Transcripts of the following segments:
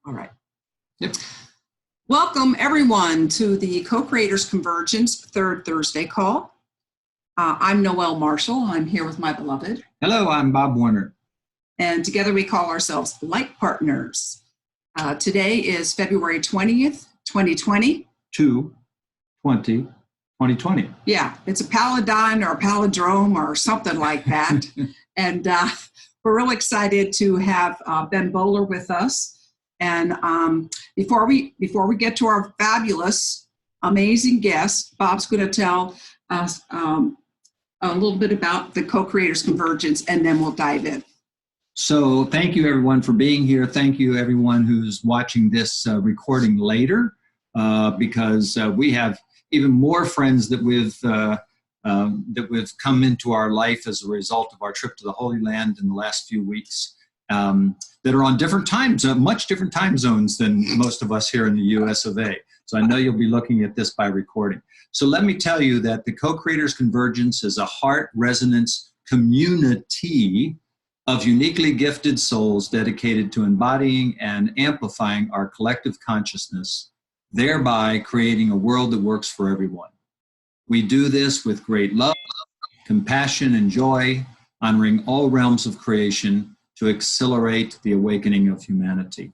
All right. Yep. Welcome, everyone, to the Co-Creators Convergence third Thursday call. I'm Noelle Marshall. I'm here with my beloved. Hello, I'm Bob Warner. And together we call ourselves Light Partners. Today is February 20th, 2020. 2020. Yeah, it's a paladine or a palindrome or something like that. And we're real excited to have Ben Bowler with us. And before we get to our fabulous, amazing guest, Bob's going to tell us a little bit about the Co-Creators Convergence, and then we'll dive in. So thank you, everyone, for being here. Thank you, everyone who's watching this recording later, because we have even more friends that we've come into our life as a result of our trip to the Holy Land in the last few weeks. That are on different times, much different time zones than most of us here in the US of A. So I know you'll be looking at this by recording. So let me tell you that the Co-Creators Convergence is a heart resonance community of uniquely gifted souls dedicated to embodying and amplifying our collective consciousness, thereby creating a world that works for everyone. We do this with great love, compassion, and joy, honoring all realms of creation to accelerate the awakening of humanity.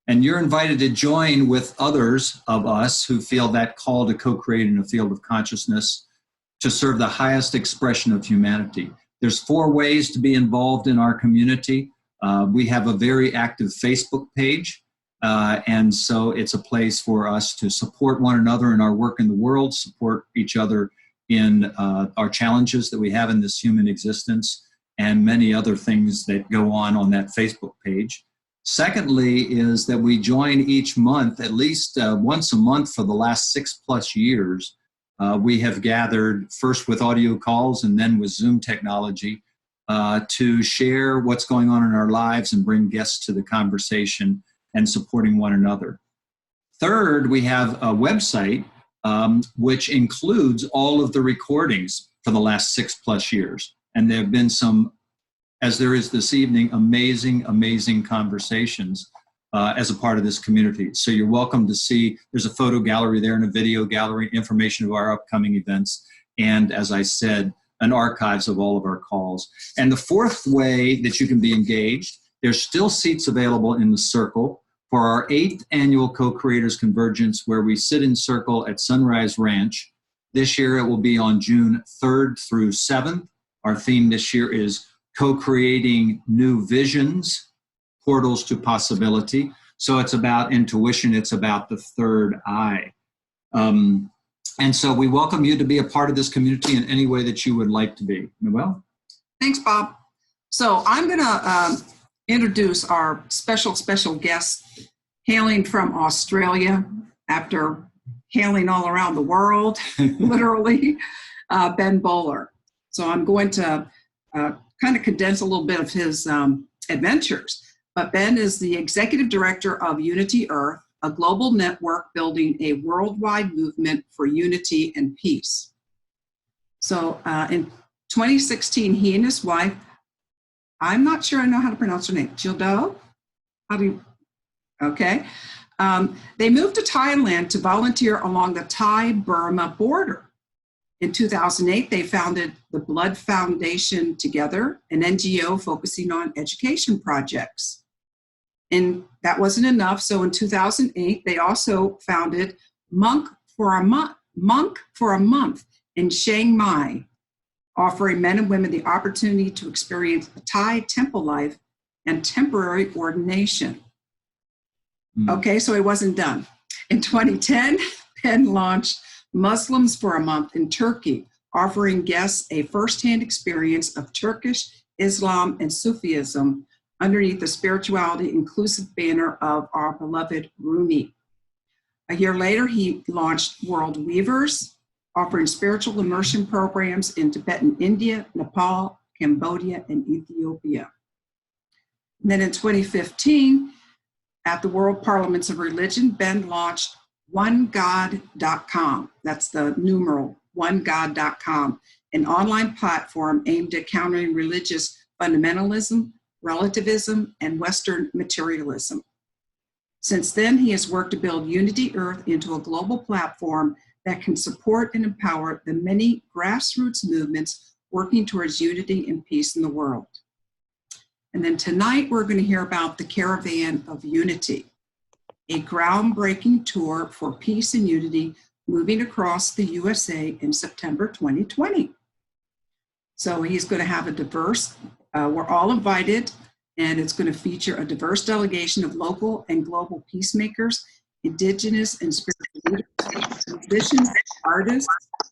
And you're invited to join with others of us who feel that call to co-create in a field of consciousness to serve the highest expression of humanity. There's 4 ways to be involved in our community. We have a very active Facebook page, and so it's a place for us to support one another in our work in the world, support each other in our challenges that we have in this human existence, and many other things that go on that Facebook page. Secondly is that we join each month, at least once a month for the last 6+ years. We have gathered first with audio calls and then with Zoom technology to share what's going on in our lives and bring guests to the conversation and supporting one another. Third, we have a website which includes all of the recordings for the last 6+ years. And there have been some, as there is this evening, amazing conversations as a part of this community. So you're welcome to see, there's a photo gallery there and a video gallery, information of our upcoming events, and as I said, an archives of all of our calls. And the fourth way that you can be engaged, there's still seats available in the circle for our 8th annual Co-Creators Convergence, where we sit in circle at Sunrise Ranch. This year it will be on June 3rd through 7th. Our theme this year is co-creating new visions, portals to possibility. So it's about intuition. It's about the third eye. And so we welcome you to be a part of this community in any way that you would like to be. Noelle? Thanks, Bob. So I'm going to introduce our special guest hailing from Australia after hailing all around the world, literally, Ben Bowler. So I'm going to kind of condense a little bit of his adventures. But Ben is the executive director of Unity.Earth, a global network building a worldwide movement for unity and peace. So in 2016, he and his wife, I'm not sure I know how to pronounce her name, Jildou? Okay. They moved to Thailand to volunteer along the Thai-Burma border. In 2008, they founded the Blood Foundation together, an NGO focusing on education projects. And that wasn't enough, so in 2008, they also founded Monk for a Month in Chiang Mai, offering men and women the opportunity to experience Thai temple life and temporary ordination. Okay, so it wasn't done. In 2010, Ben launched Muslims for a Month in Turkey, offering guests a firsthand experience of Turkish Islam and Sufism underneath the spirituality inclusive banner of our beloved Rumi. A year later, he launched World Weavers, offering spiritual immersion programs in Tibetan India, Nepal, Cambodia, and Ethiopia. And then in 2015, at the World Parliaments of Religion, Ben launched OneGod.com. That's the numeral, OneGod.com, an online platform aimed at countering religious fundamentalism, relativism, and Western materialism. Since then, he has worked to build Unity.Earth into a global platform that can support and empower the many grassroots movements working towards unity and peace in the world. And then tonight, we're going to hear about the Caravan of Unity, a groundbreaking tour for peace and unity moving across the USA in September 2020. So he's going to have a diverse, we're all invited, and it's going to feature a diverse delegation of local and global peacemakers, indigenous and spiritual leaders, musicians, artists,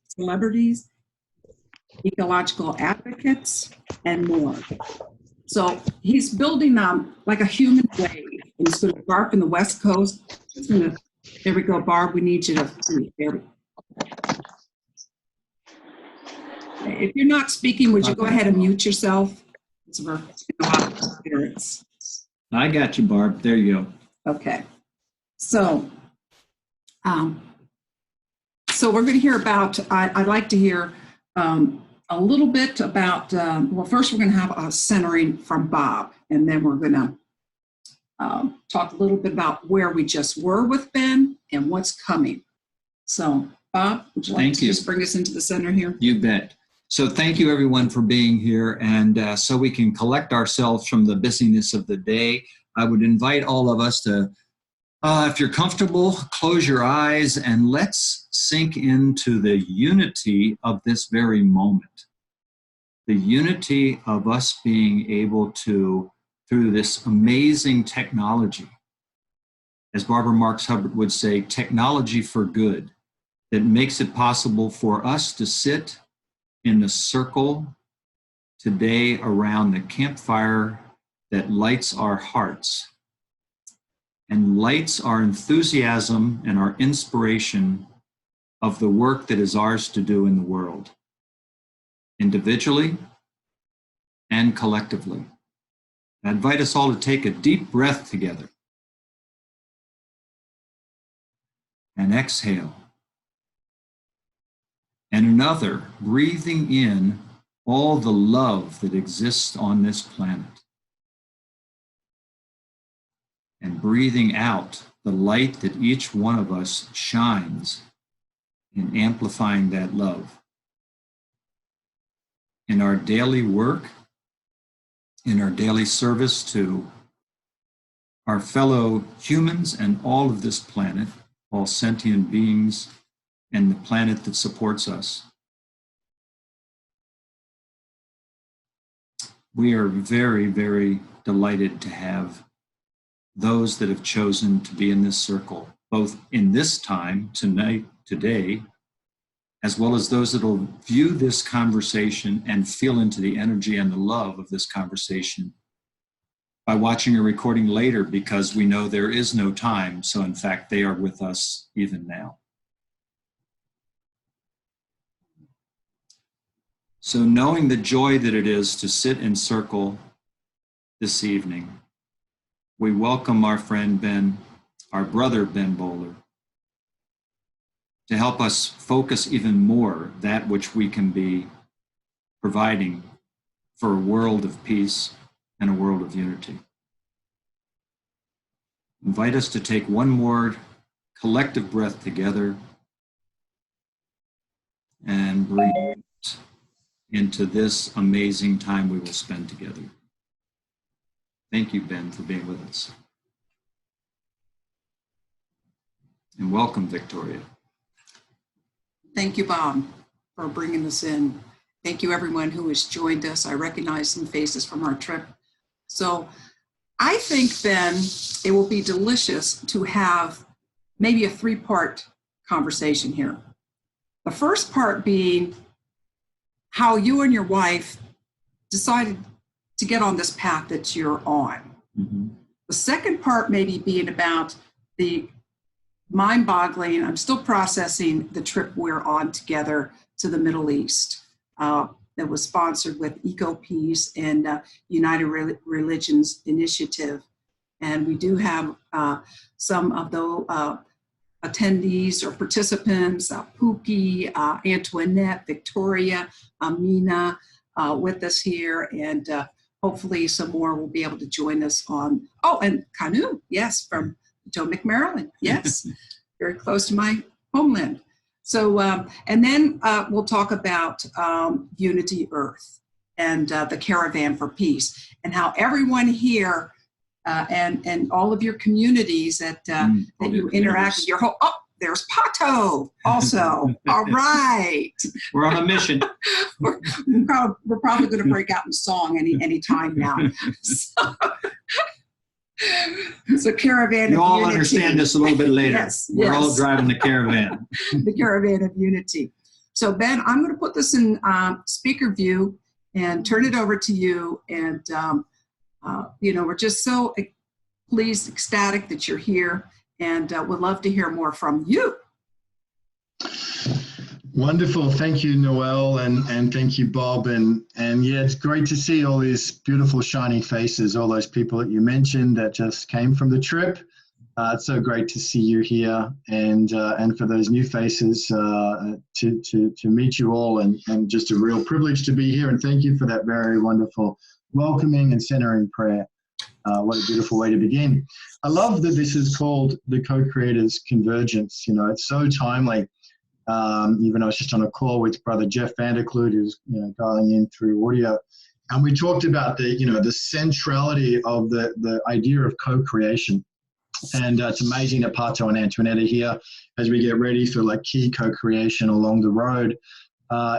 celebrities, ecological advocates, and more. So he's building like a human wave. He's going to start from the West Coast. There we go, Barb. We need you to. There we go. If you're not speaking, would you go ahead and mute yourself? I got you, Barb. There you go. Okay. So we're going to hear about, I'd like to hear a little bit about, well, first we're going to have a centering from Bob, and then we're going to talk a little bit about where we just were with Ben and what's coming. So Bob, would you like to just bring us into the center here? You bet. So thank you everyone for being here, and so we can collect ourselves from the busyness of the day, I would invite all of us to, if you're comfortable, close your eyes and let's sink into the unity of this very moment. The unity of us being able to, through this amazing technology, as Barbara Marx Hubbard would say, technology for good, that makes it possible for us to sit in the circle today around the campfire that lights our hearts and lights our enthusiasm and our inspiration of the work that is ours to do in the world, individually and collectively. I invite us all to take a deep breath together and exhale. And another, breathing in all the love that exists on this planet. And breathing out the light that each one of us shines in amplifying that love. In our daily work, in our daily service to our fellow humans and all of this planet, all sentient beings, and the planet that supports us. We are very, very delighted to have those that have chosen to be in this circle, both in this time, tonight, today, as well as those that will view this conversation and feel into the energy and the love of this conversation by watching a recording later, because we know there is no time. So in fact, they are with us even now. So knowing the joy that it is to sit in circle this evening, we welcome our friend Ben, our brother Ben Bowler, to help us focus even more that which we can be providing for a world of peace and a world of unity. Invite us to take one more collective breath together and breathe into this amazing time we will spend together. Thank you, Ben, for being with us. And welcome, Victoria. Thank you, Bob, for bringing this in. Thank you, everyone who has joined us. I recognize some faces from our trip. So I think, Ben, it will be delicious to have maybe a three-part conversation here. The first part being how you and your wife decided to get on this path that you're on. Mm-hmm. The second part maybe being about the mind-boggling, I'm still processing the trip we're on together to the Middle East that was sponsored with Eco-Peace and United Religions Initiative. And we do have some of the attendees or participants, Pookie, Antoinette, Victoria, Amina with us here, and hopefully some more will be able to join us on, oh, and Kanu, yes, from Potomac, Maryland. Yes, very close to my homeland. So, and then we'll talk about Unity.Earth and the Caravan for Peace, and how everyone here and all of your communities that you interact with, your whole, oh, there's Pato also. All right. We're on a mission. we're probably going to break out in song any time now. So Caravan you of all Unity. Understand this a little bit later. Yes, We're all driving the caravan. The Caravan of Unity. So Ben, I'm going to put this in speaker view and turn it over to you. And, we're just so pleased, ecstatic that you're here, and would love to hear more from you. Wonderful. Thank you, Noelle, and thank you, Bob. And yeah, it's great to see all these beautiful, shiny faces, all those people that you mentioned that just came from the trip. It's so great to see you here, and for those new faces, to meet you all, and just a real privilege to be here. And thank you for that very wonderful welcoming and centering prayer. What a beautiful way to begin. I love that this is called the Co-Creators Convergence. It's so timely. Even I was just on a call with Brother Jeff Vanderkloot, who's dialing in through audio, and we talked about the centrality of the idea of co-creation. And it's amazing that Pato and Antoinette are here as we get ready for key co-creation along the road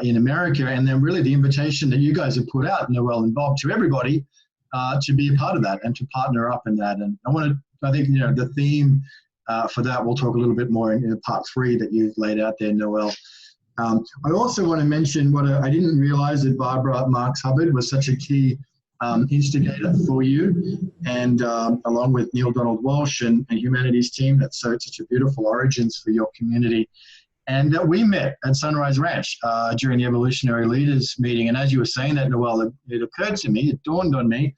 in America, and then really the invitation that you guys have put out, Noelle and Bob, to everybody to be a part of that and to partner up in that. And I think the theme for that, we'll talk a little bit more in part 3 that you've laid out there, Noelle. I also want to mention I didn't realize that Barbara Marks Hubbard was such a key instigator for you, and along with Neil Donald Walsh and Humanities team, that's such a beautiful origins for your community. And that we met at Sunrise Ranch during the Evolutionary Leaders meeting. And as you were saying that, Noelle, it occurred to me, it dawned on me,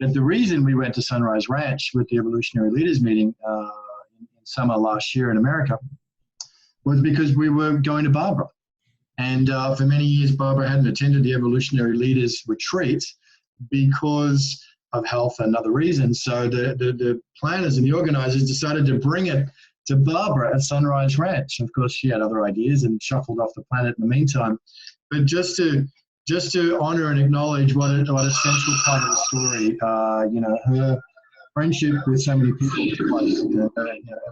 that the reason we went to Sunrise Ranch with the Evolutionary Leaders meeting in summer last year in America was because we were going to Barbara. And for many years, Barbara hadn't attended the Evolutionary Leaders retreat because of health and other reasons. So the planners and the organizers decided to bring it to Barbara at Sunrise Ranch. Of course, she had other ideas and shuffled off the planet in the meantime. But just to honor and acknowledge what a central part of the story, her friendship with so many people,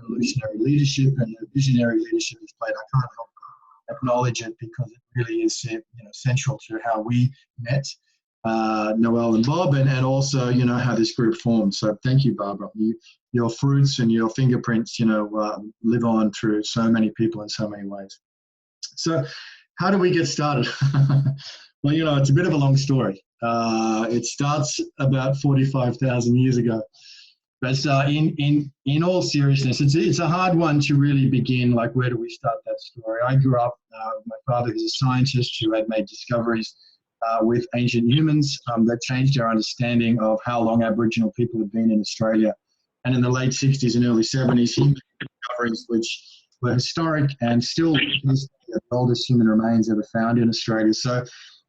evolutionary leadership and the visionary leadership has played. I can't help but acknowledge it because it really is central to how we met, Noelle and Bob, and also how this group formed. So thank you, Barbara. Your fruits and your fingerprints live on through so many people in so many ways. So how do we get started? Well, it's a bit of a long story. It starts about 45,000 years ago. But in all seriousness, it's a hard one to really begin. Where do we start that story? I grew up, my father was a scientist who had made discoveries with ancient humans that changed our understanding of how long Aboriginal people had been in Australia. And in the late 60s and early 70s, he made discoveries which were historic and still the oldest human remains ever found in Australia. So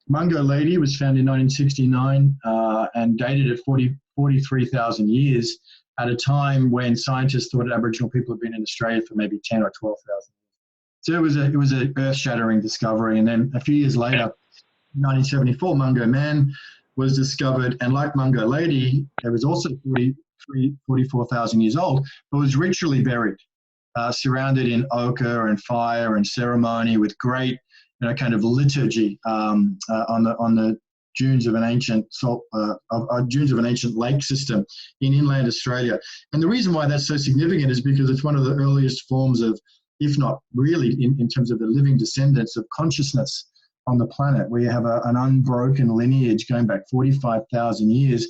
Mungo Lady was found in 1969 and dated at 43,000 years, at a time when scientists thought Aboriginal people had been in Australia for maybe 10 or 12,000 years. So it was an earth-shattering discovery. And then a few years later, 1974, Mungo Man was discovered, and like Mungo Lady, it was also 44,000 years old, but was ritually buried, surrounded in ochre and fire and ceremony with great, kind of liturgy on the dunes of an ancient lake system in inland Australia. And the reason why that's so significant is because it's one of the earliest forms of, if not really in terms of the living descendants of consciousness on the planet. We have an unbroken lineage going back 45,000 years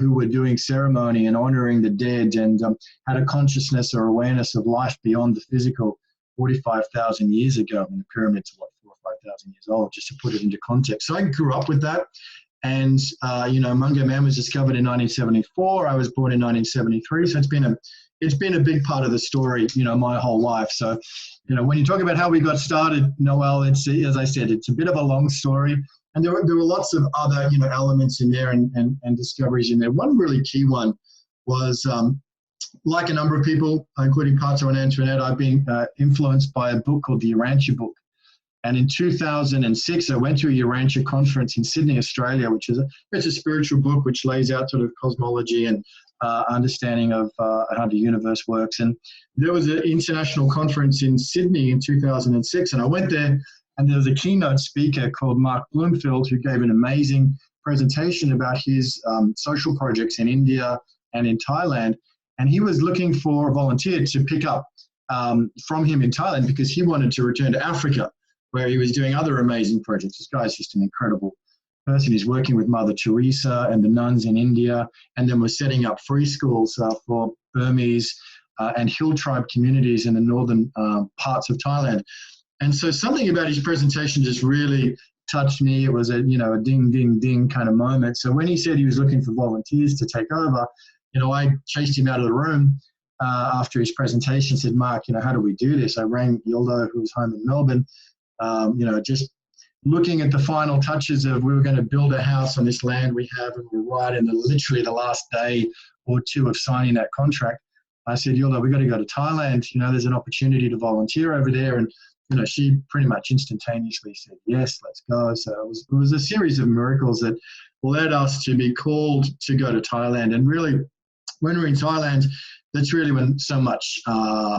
who were doing ceremony and honoring the dead and had a consciousness or awareness of life beyond the physical 45,000 years ago. I mean, the pyramids are 4,000 or 5,000 years old, just to put it into context. So I grew up with that. And, Mungo Man was discovered in 1974. I was born in 1973. So it's been a big part of the story, my whole life. So, when you talk about how we got started, Noelle, it's, as I said, it's a bit of a long story. And there were lots of other, elements in there and discoveries in there. One really key one was like a number of people, including Pato and Antoinette, I've been influenced by a book called the Urantia Book. And in 2006, I went to a Urantia conference in Sydney, Australia, which is it's a spiritual book which lays out sort of cosmology and understanding of how the universe works. And there was an international conference in Sydney in 2006, and I went there, and there was a keynote speaker called Mark Bloomfield who gave an amazing presentation about his social projects in India and in Thailand. And he was looking for a volunteer to pick up from him in Thailand because he wanted to return to Africa, where he was doing other amazing projects. This guy's just an incredible person. He's working with Mother Teresa and the nuns in India, and then was setting up free schools for Burmese and hill tribe communities in the northern parts of Thailand. And so something about his presentation just really touched me. It was a ding, ding, ding kind of moment. So when he said he was looking for volunteers to take over, I chased him out of the room after his presentation, said, Mark, how do we do this? I rang Jildou, who was home in Melbourne, just looking at the final touches of we were going to build a house on this land we have, and we're right in literally the last day or two of signing that contract. I said, Jildou, we've got to go to Thailand. There's an opportunity to volunteer over there. And, she pretty much instantaneously said, yes, let's go. So it was a series of miracles that led us to be called to go to Thailand. And really, when we're in Thailand, that's really when so much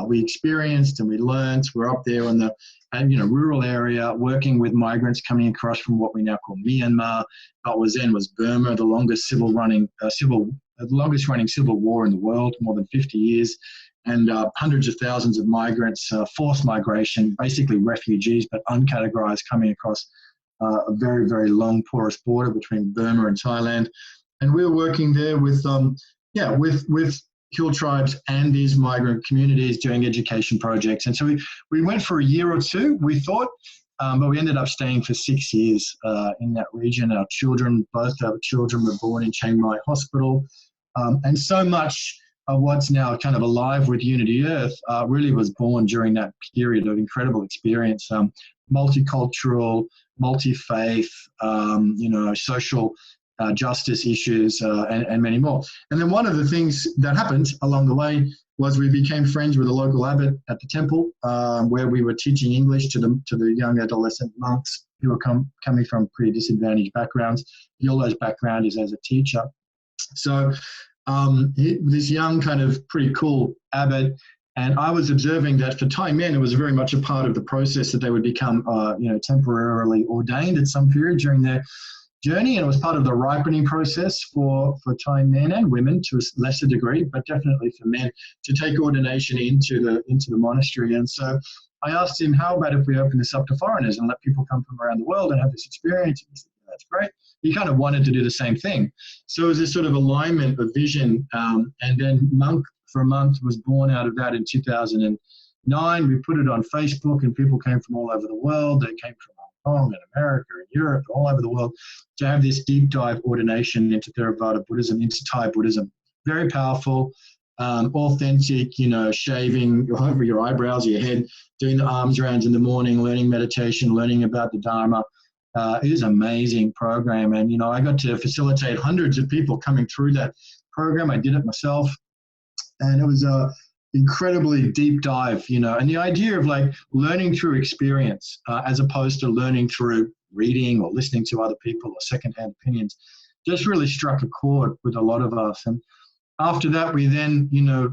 we experienced and we learned. We're up there in the rural area, working with migrants coming across from what we now call Myanmar. What was then was Burma, the longest running civil war in the world, more than 50 years, and hundreds of thousands of migrants, forced migration, basically refugees, but uncategorized, coming across a very, very long, porous border between Burma and Thailand. And we were working there with hill tribes and these migrant communities doing education projects. And so we went for a year or two, we thought, but we ended up staying for 6 years in that region. Both our children were born in Chiang Mai Hospital. And so much of what's now kind of alive with Unity.Earth really was born during that period of incredible experience, multicultural, multi-faith, social justice issues, and many more. And then one of the things that happened along the way was we became friends with a local abbot at the temple, where we were teaching English to the young adolescent monks who were coming from pretty disadvantaged backgrounds. Yoldou's background is as a teacher. So this young kind of pretty cool abbot, and I was observing that for Thai men, it was very much a part of the process that they would become temporarily ordained at some period during their journey, and it was part of the ripening process for Thai men and women to a lesser degree, but definitely for men, to take ordination into the monastery. And so I asked him, how about if we open this up to foreigners and let people come from around the world and have this experience? And he said, that's great. He kind of wanted to do the same thing. So it was this sort of alignment of vision, and then Monk for a Month was born out of that in 2009. We put it on Facebook, and people came from all over the world. They came from Hong Kong and America and Europe, all over the world, to have this deep dive ordination into Theravada Buddhism, into Thai Buddhism. Very powerful, authentic, shaving over your eyebrows, your head, doing the arms rounds in the morning, learning meditation, learning about the Dharma. It is an amazing program. And, I got to facilitate hundreds of people coming through that program. I did it myself. And it was a incredibly deep dive, and the idea of like learning through experience as opposed to learning through reading or listening to other people or secondhand opinions just really struck a chord with a lot of us. And after that, we then,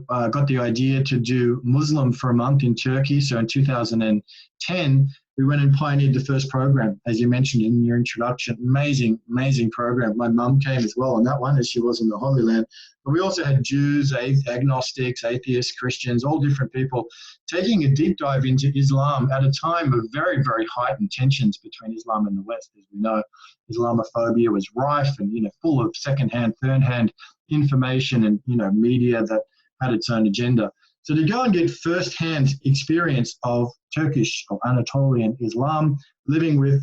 got the idea to do Muslim for a month in Turkey. So in 2010, we went and pioneered the first program, as you mentioned in your introduction. Amazing, amazing program. My mum came as well on that one, as she was in the Holy Land. But we also had Jews, agnostics, atheists, Christians, all different people taking a deep dive into Islam at a time of very, very heightened tensions between Islam and the West. As we know, Islamophobia was rife and, full of secondhand, third-hand information and, media that had its own agenda. So to go and get first-hand experience of Turkish or Anatolian Islam, living with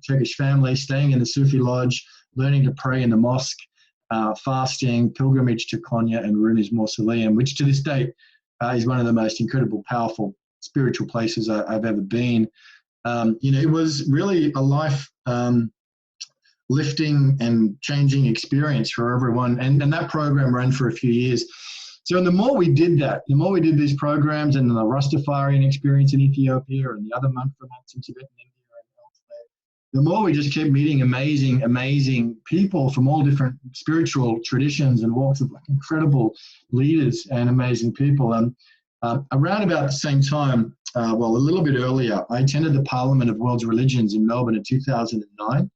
Turkish family, staying in the Sufi lodge, learning to pray in the mosque, fasting, pilgrimage to Konya and Rumi's mausoleum, which to this date is one of the most incredible, powerful spiritual places I've ever been. It was really a life lifting and changing experience for everyone. And that program ran for a few years. So the more we did that, the more we did these programs and the Rastafarian experience in Ethiopia and the other monks in Tibetan India and elsewhere, the more we just kept meeting amazing, amazing people from all different spiritual traditions and walks of life, incredible leaders and amazing people. And around about the same time, well, a little bit earlier, I attended the Parliament of World Religions in Melbourne in 2009.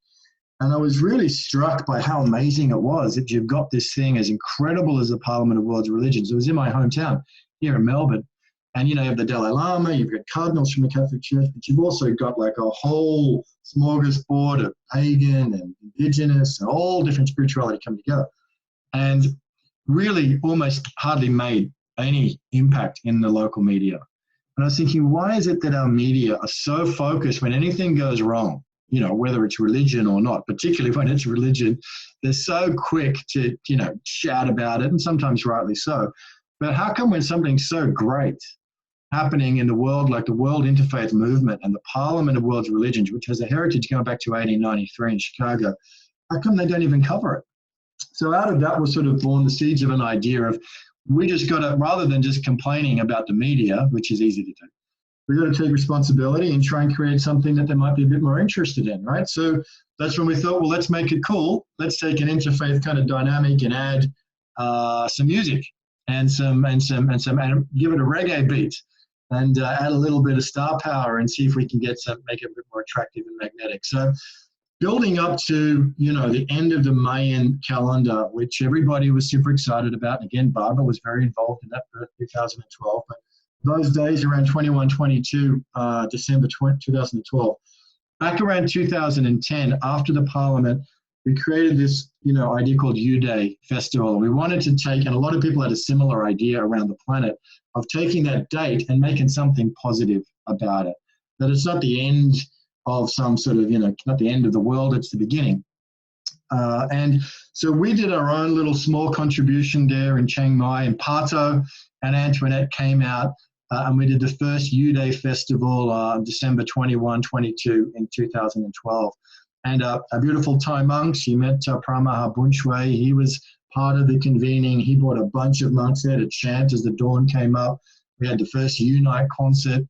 And I was really struck by how amazing it was that you've got this thing as incredible as the Parliament of World Religions. It was in my hometown here in Melbourne. And, you know, you have the Dalai Lama, you've got cardinals from the Catholic Church, but you've also got like a whole smorgasbord of pagan and indigenous and all different spirituality come together. And really almost hardly made any impact in the local media. And I was thinking, why is it that our media are so focused when anything goes wrong? You know, whether it's religion or not, particularly when it's religion, they're so quick to, you know, shout about it, and sometimes rightly so. But how come when something's so great happening in the world, like the World Interfaith Movement and the Parliament of World Religions, which has a heritage going back to 1893 in Chicago, how come they don't even cover it? So out of that was sort of born the seeds of an idea of, we just got to, rather than just complaining about the media, which is easy to do, we've got to take responsibility and try and create something that they might be a bit more interested in, right? So that's when we thought, well, let's make it cool. Let's take an interfaith kind of dynamic and add some music and give it a reggae beat and add a little bit of star power and see if we can make it a bit more attractive and magnetic. So building up to, you know, the end of the Mayan calendar, which everybody was super excited about. And again, Barbara was very involved in that for 2012. But those days around 21, 22, December 2012. Back around 2010, after the Parliament, we created this, you know, idea called U-Day Festival. We wanted to take, and a lot of people had a similar idea around the planet, of taking that date and making something positive about it. That it's not the end of some sort of, you know, not the end of the world, it's the beginning. And so we did our own little small contribution there in Chiang Mai, and Pato and Antoinette came out. And we did the first U-Day Festival December 21, 22 in 2012. And a beautiful Thai monk, she met Pramaha Bunchway. He was part of the convening. He brought a bunch of monks there to chant as the dawn came up. We had the first U-Night concert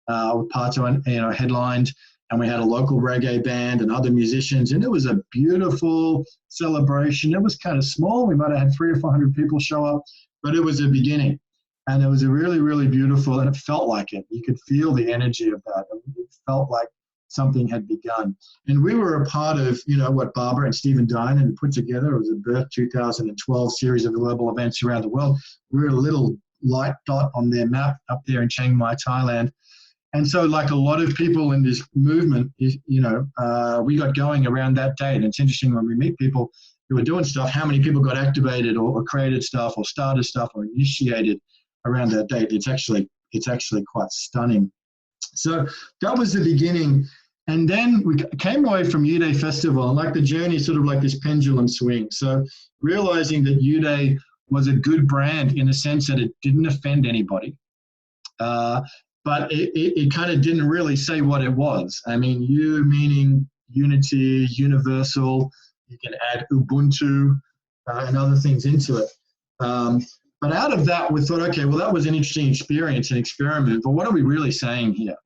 with Pato, you know, headlined. And we had a local reggae band and other musicians. And it was a beautiful celebration. It was kind of small. We might have had 300 or 400 people show up, but it was a beginning. And it was a really, really beautiful, and it felt like it. You could feel the energy of that. It felt like something had begun. And we were a part of, you know, what Barbara and Stephen Dinan put together. It was a Birth 2012 series of global events around the world. We were a little light dot on their map up there in Chiang Mai, Thailand. And so, like a lot of people in this movement, you know, we got going around that date. And it's interesting when we meet people who are doing stuff, how many people got activated or created stuff or started stuff or initiated around that date. It's actually quite stunning. So that was the beginning. And then we came away from U-Day Festival, and like the journey, sort of like this pendulum swing. So realizing that U-Day was a good brand in the sense that it didn't offend anybody. But it kind of didn't really say what it was. I mean, U meaning unity, universal. You can add Ubuntu and other things into it. But out of that, we thought, okay, well, that was an interesting experience, an experiment, but what are we really saying here?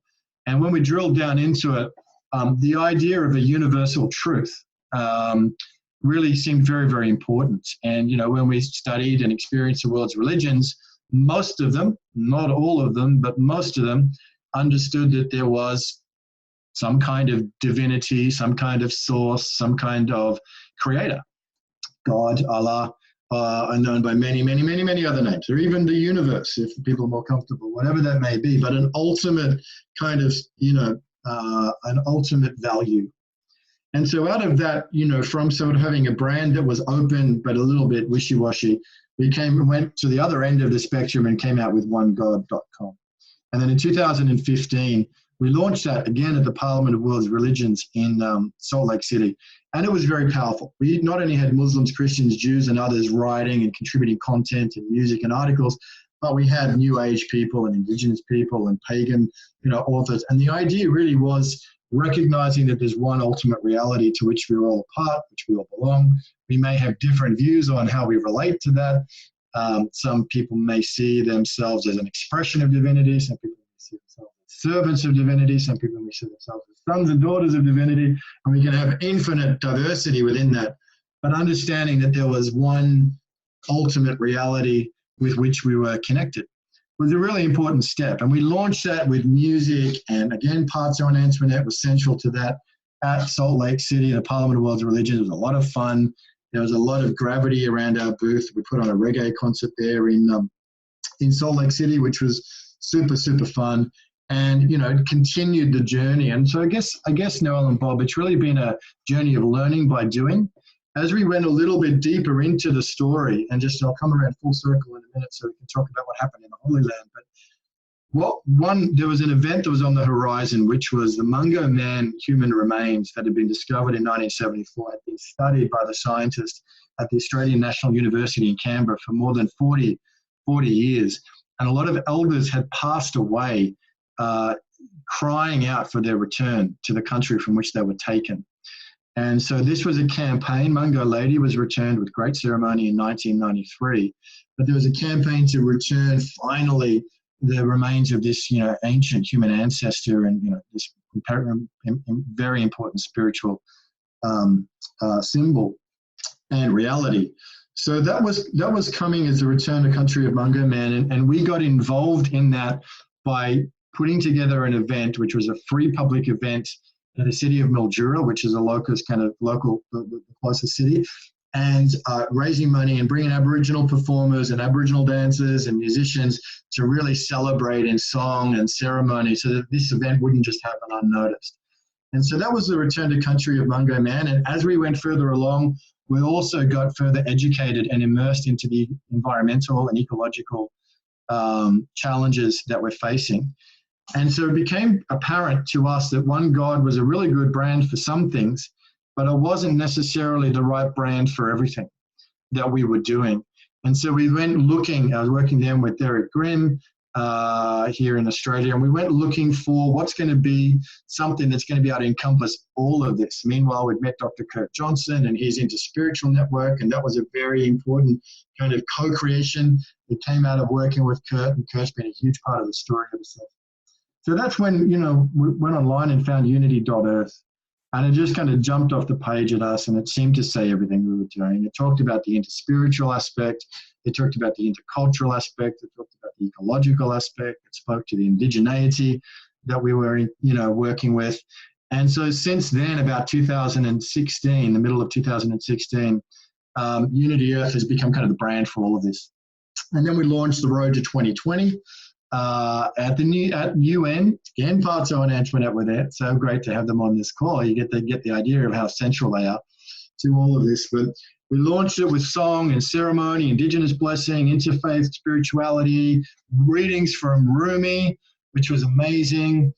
And when we drilled down into it, the idea of a universal truth really seemed very, very important. And, you know, when we studied and experienced the world's religions, most of them, not all of them, but most of them understood that there was some kind of divinity, some kind of source, some kind of creator, God, Allah, are known by many, many, many, many other names, or even the universe, if people are more comfortable, whatever that may be, but an ultimate kind of, you know, an ultimate value. And so out of that, you know, from sort of having a brand that was open but a little bit wishy-washy, we went to the other end of the spectrum and came out with onegod.com. And then in 2015, we launched that again at the Parliament of World Religions in Salt Lake City. And it was very powerful. We not only had Muslims, Christians, Jews, and others writing and contributing content and music and articles, but we had New Age people and Indigenous people and pagan, you know, authors. And the idea really was recognizing that there's one ultimate reality to which we're all a part, which we all belong. We may have different views on how we relate to that, Some people may see themselves as an expression of divinity. Some people may see themselves as servants of divinity. Some people may see themselves as sons and daughters of divinity. And we can have infinite diversity within that. But understanding that there was one ultimate reality with which we were connected was a really important step. And we launched that with music. And again, Parts on Antoinette was central to that at Salt Lake City, the Parliament of World Religions. It was a lot of fun. There was a lot of gravity around our booth. We put on a reggae concert there in Salt Lake City, which was super, super fun. And, it continued the journey. And so I guess, Noel and Bob, it's really been a journey of learning by doing. As we went a little bit deeper into the story, and I'll come around full circle in a minute so we can talk about what happened in the Holy Land. But there was an event that was on the horizon, which was the Mungo Man human remains that had been discovered in 1974, had been studied by the scientists at the Australian National University in Canberra for more than 40 years. And a lot of elders had passed away crying out for their return to the country from which they were taken. And so this was a campaign. Mungo Lady was returned with great ceremony in 1993. But there was a campaign to return finally the remains of this, ancient human ancestor and, this very important spiritual symbol and reality. So that was coming as the return to country of Mungo Man. And we got involved in that by putting together an event, which was a free public event in the city of Mildura, which is a local, the closest city, and raising money and bringing Aboriginal performers and Aboriginal dancers and musicians to really celebrate in song and ceremony so that this event wouldn't just happen unnoticed. And so that was the return to country of Mungo Man. And as we went further along, we also got further educated and immersed into the environmental and ecological challenges that we're facing. And so it became apparent to us that one God was a really good brand for some things, but it wasn't necessarily the right brand for everything that we were doing. And so we went looking, I was working then with Derek Grimm here in Australia, and we went looking for what's going to be something that's going to be able to encompass all of this. Meanwhile, we'd met Dr. Kurt Johnson, and he's into spiritual network, and that was a very important kind of co-creation that came out of working with Kurt, and Kurt's been a huge part of the story ever since. So that's when, we went online and found Unity.Earth, and it just kind of jumped off the page at us, and it seemed to say everything we were doing. It talked about the interspiritual aspect. It talked about the intercultural aspect. It talked about the ecological aspect. It spoke to the indigeneity that we were, working with. And so since then, about 2016, the middle of 2016, Unity.Earth has become kind of the brand for all of this. And then we launched the Road to 2020. At UN, again, Parzo and Antoinette were there. So great to have them on this call. You get the idea of how central they are to all of this. But we launched it with song and ceremony, indigenous blessing, interfaith spirituality, readings from Rumi, which was amazing.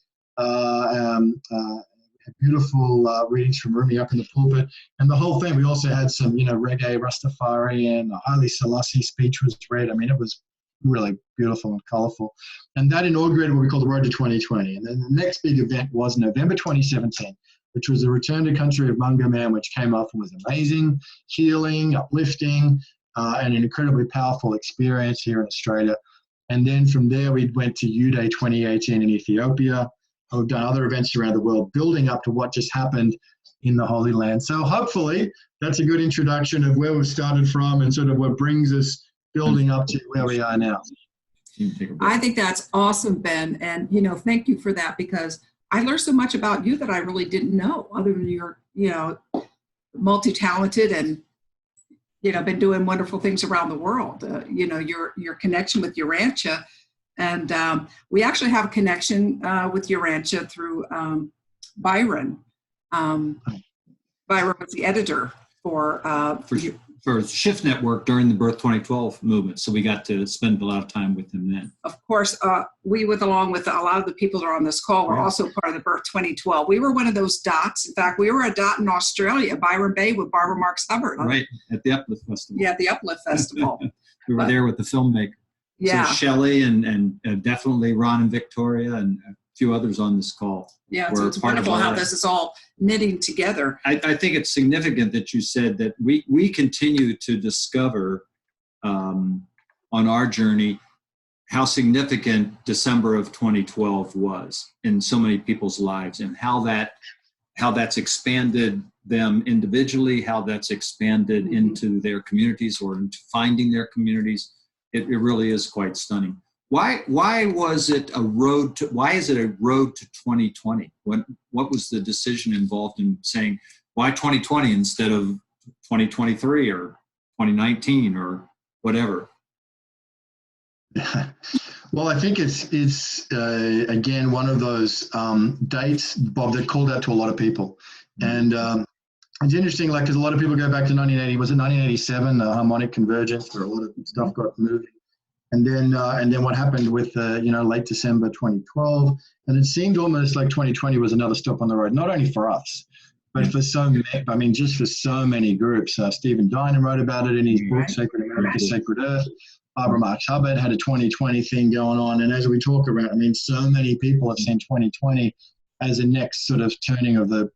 Beautiful readings from Rumi up in the pulpit. And the whole thing, we also had some, reggae, Rastafari, and Haile Selassie speech was read. I mean, it was really beautiful and colorful. And that inaugurated what we call the Road to 2020. And then the next big event was November 2017, which was the return to country of Mungo Man, which came off and was amazing, healing, uplifting, and an incredibly powerful experience here in Australia. And then from there, we went to U-Day 2018 in Ethiopia. We've done other events around the world, building up to what just happened in the Holy Land. So hopefully that's a good introduction of where we've started from and sort of what brings us building up to where we are now. I think that's awesome, Ben. And, thank you for that, because I learned so much about you that I really didn't know, other than you're, multi-talented and, been doing wonderful things around the world. Your connection with Urantia. And we actually have a connection with Urantia through Byron. Byron was the editor for Shift Network during the Birth 2012 movement. So we got to spend a lot of time with him then. Of course, we, along with a lot of the people that are on this call, were also part of the Birth 2012. We were one of those dots. In fact, we were a dot in Australia, Byron Bay, with Barbara Marx Hubbard. Right, at the Uplift Festival. Yeah, at the Uplift Festival. We were there with the filmmaker. Yeah. So Shelley and definitely Ron and Victoria and a few others on this call. Yeah, so it's wonderful how this is all knitting together. I think it's significant that you said that we continue to discover on our journey how significant December of 2012 was in so many people's lives, and how that's expanded them individually, how that's expanded into their communities or into finding their communities. It really is quite stunning. Why is it a road to 2020? What was the decision involved in saying why 2020 instead of 2023 or 2019 or whatever? Well, I think it's again one of those dates, Bob, that called out to a lot of people, and it's interesting, like, because a lot of people go back to 1980. Was it 1987? The harmonic convergence, where a lot of stuff got moved, and then what happened with late December 2012, and it seemed almost like 2020 was another stop on the road, not only for us, but for so many. I mean, just for so many groups. Stephen Diner wrote about it in his book, Sacred America, Sacred Earth. Barbara Marx Hubbard had a 2020 thing going on, and as we talk about, I mean, so many people have seen 2020 as a next sort of turning of the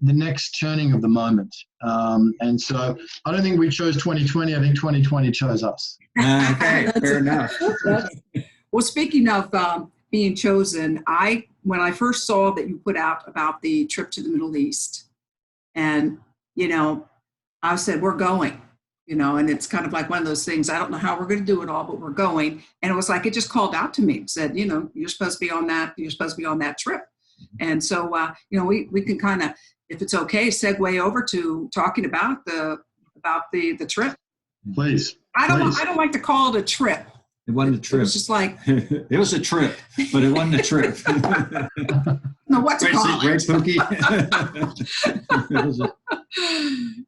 next turning of the moment. And so I don't think we chose 2020. I think 2020 chose us. Okay, fair enough. Well, speaking of being chosen, when I first saw that you put out about the trip to the Middle East, and I said, we're going. And it's kind of like one of those things. I don't know how we're going to do it all, but we're going. And it was like, it just called out to me and said, you're supposed to be on that. You're supposed to be on that trip. And so, we can kind of, if it's okay, segue over to talking about the trip. Please. I don't like to call it a trip. It wasn't a trip. It was just like it was a trip, but it wasn't a trip. No, what to call it? Great Pookie.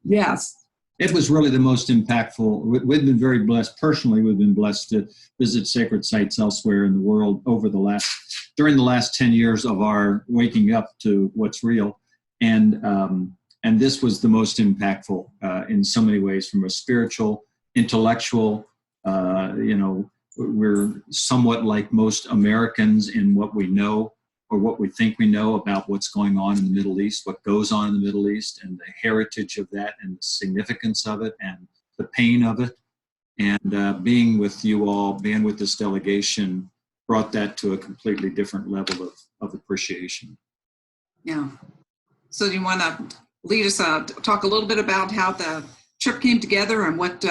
Yes. It was really the most impactful. We've been very blessed. Personally, we've been blessed to visit sacred sites elsewhere in the world during the last 10 years of our waking up to what's real. And this was the most impactful in so many ways, from a spiritual, intellectual, we're somewhat like most Americans in what we know or what we think we know about what's going on in the Middle East, what goes on in the Middle East, and the heritage of that, and the significance of it, and the pain of it. And being with you all, being with this delegation, brought that to a completely different level of appreciation. Yeah. So do you want to lead us, talk a little bit about how the trip came together and what,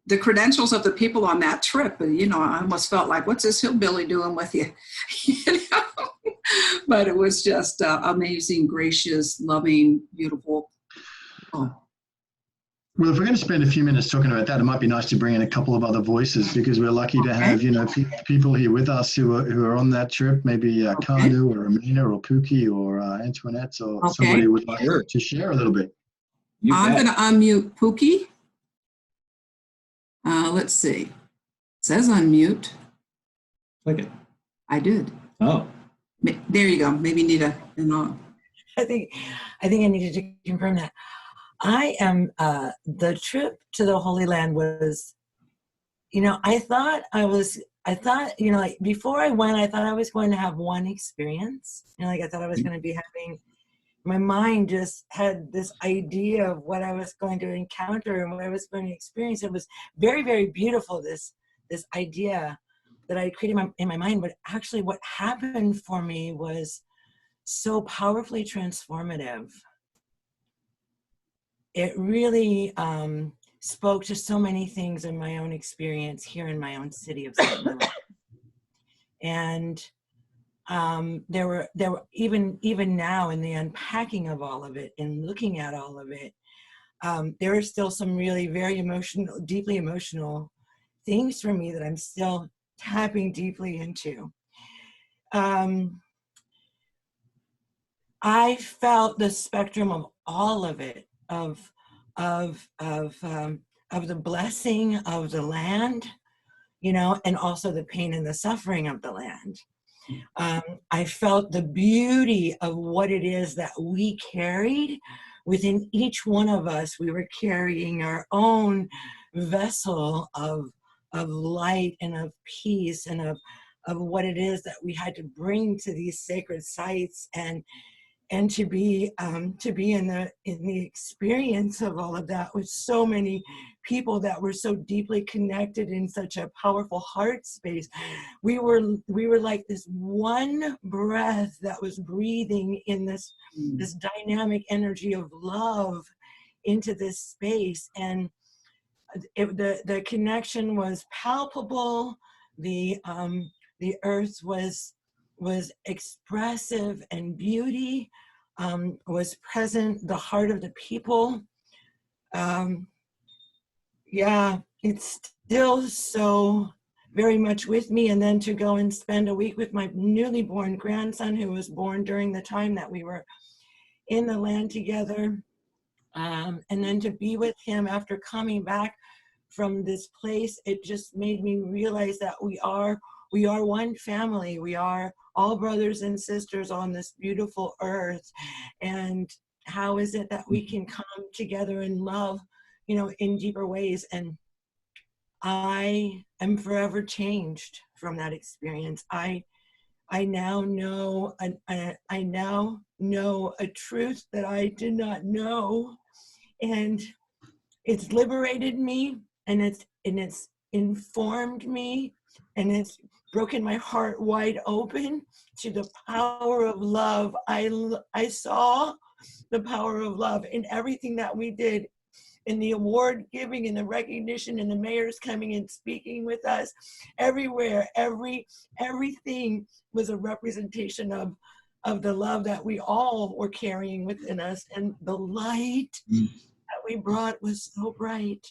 the credentials of the people on that trip? I almost felt like, what's this hillbilly doing with you? But it was just amazing, gracious, loving, beautiful. Oh. Well, if we're going to spend a few minutes talking about that, it might be nice to bring in a couple of other voices, because we're lucky to have, people here with us who are on that trip. Maybe Kanu or Amina or Pookie or Antoinette or somebody who would like to share a little bit. I'm going to unmute Pookie. Let's see. It says unmute. Click it. I did. Oh. There you go. Maybe you need an on. I think I needed to confirm that. I am, the trip to the Holy Land was, I thought, like before I went, I thought I was going to have one experience. I thought I was going to be having, my mind just had this idea of what I was going to encounter and what I was going to experience. It was very, very beautiful, this idea that I created in my mind. But actually what happened for me was so powerfully transformative. It really spoke to so many things in my own experience here in my own city of St. Louis. And there were even now in the unpacking of all of it and looking at all of it, there are still some really very emotional, deeply emotional things for me that I'm still tapping deeply into. I felt the spectrum of all of it, of the blessing of the land, and also the pain and the suffering of the land. I felt the beauty of what it is that we carried within each one of us. We were carrying our own vessel of light and of peace and of what it is that we had to bring to these sacred sites. And and to be in the experience of all of that with so many people that were so deeply connected in such a powerful heart space. We were like this one breath that was breathing in this dynamic energy of love into this space, and the connection was palpable. The earth was expressive, and beauty was present. The heart of the people, yeah, it's still so very much with me. And then to go and spend a week with my newly born grandson, who was born during the time that we were in the land together, and then to be with him after coming back from this place, it just made me realize that we are one family. We are all brothers and sisters on this beautiful earth. And how is it that we can come together and love, in deeper ways? And I am forever changed from that experience. I now know, I now know a truth that I did not know, and it's liberated me, and it's informed me, and it's broken my heart wide open to the power of love. I saw the power of love in everything that we did, in the award giving and the recognition and the mayors coming and speaking with us everywhere. Everything was a representation of the love that we all were carrying within us, and the light that we brought was so bright.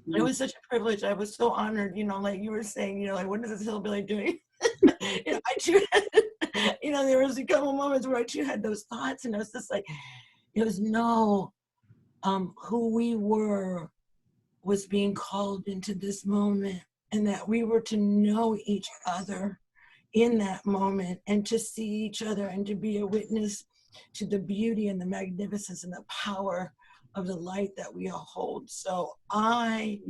It was such a privilege. I was so honored, like you were saying, like, what is this hillbilly doing? I too had, there was a couple moments where I too had those thoughts, and I was just like, who we were was being called into this moment, and that we were to know each other in that moment, and to see each other, and to be a witness to the beauty and the magnificence and the power of the light that we all hold. So I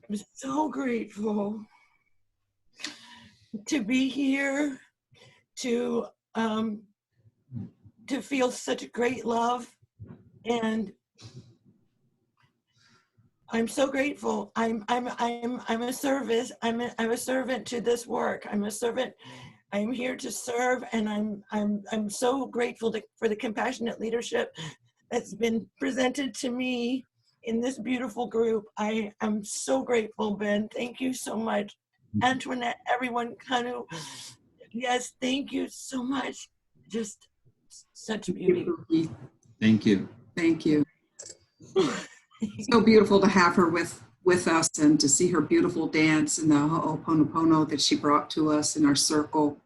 am so grateful to be here, to feel such great love, and I'm so grateful. I'm a service. I'm a servant to this work. I'm a servant. I'm here to serve, and I'm so grateful for the compassionate leadership that's been presented to me in this beautiful group. I am so grateful, Ben. Thank you so much. Antoinette, everyone, Kanu. Yes, thank you so much. Just such beauty. Thank you. Thank you. So beautiful to have her with us, and to see her beautiful dance and the Ho'oponopono that she brought to us in our circle.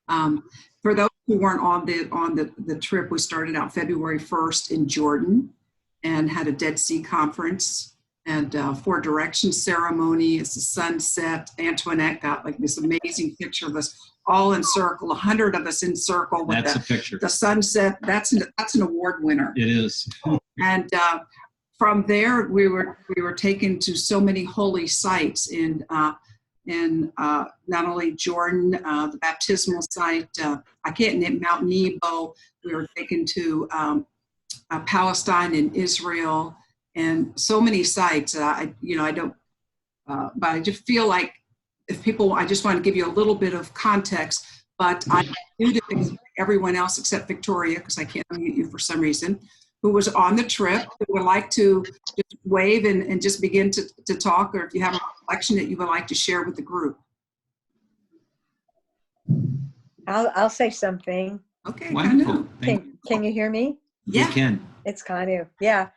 For those who weren't on the trip, we started out February 1st in Jordan and had a Dead Sea conference and 4 direction ceremony. It's a sunset. Antoinette got like this amazing picture of us all in circle, 100 of us in circle with That's a picture. The sunset. That's an award winner. It is. And from there, we were taken to so many holy sites in not only Jordan, the baptismal site, I can't name Mount Nebo. We were taken to Palestine and Israel, and so many sites. I don't, but I just feel like if people, I just want to give you a little bit of context. But I knew to everyone else except Victoria, because I can't unmute you for some reason, who was on the trip, who would like to just wave and just begin to talk, or if you have a reflection that you would like to share with the group. I'll say something. Okay. Wonderful. Can you hear me? Yeah. You can. It's Kanu. Yeah.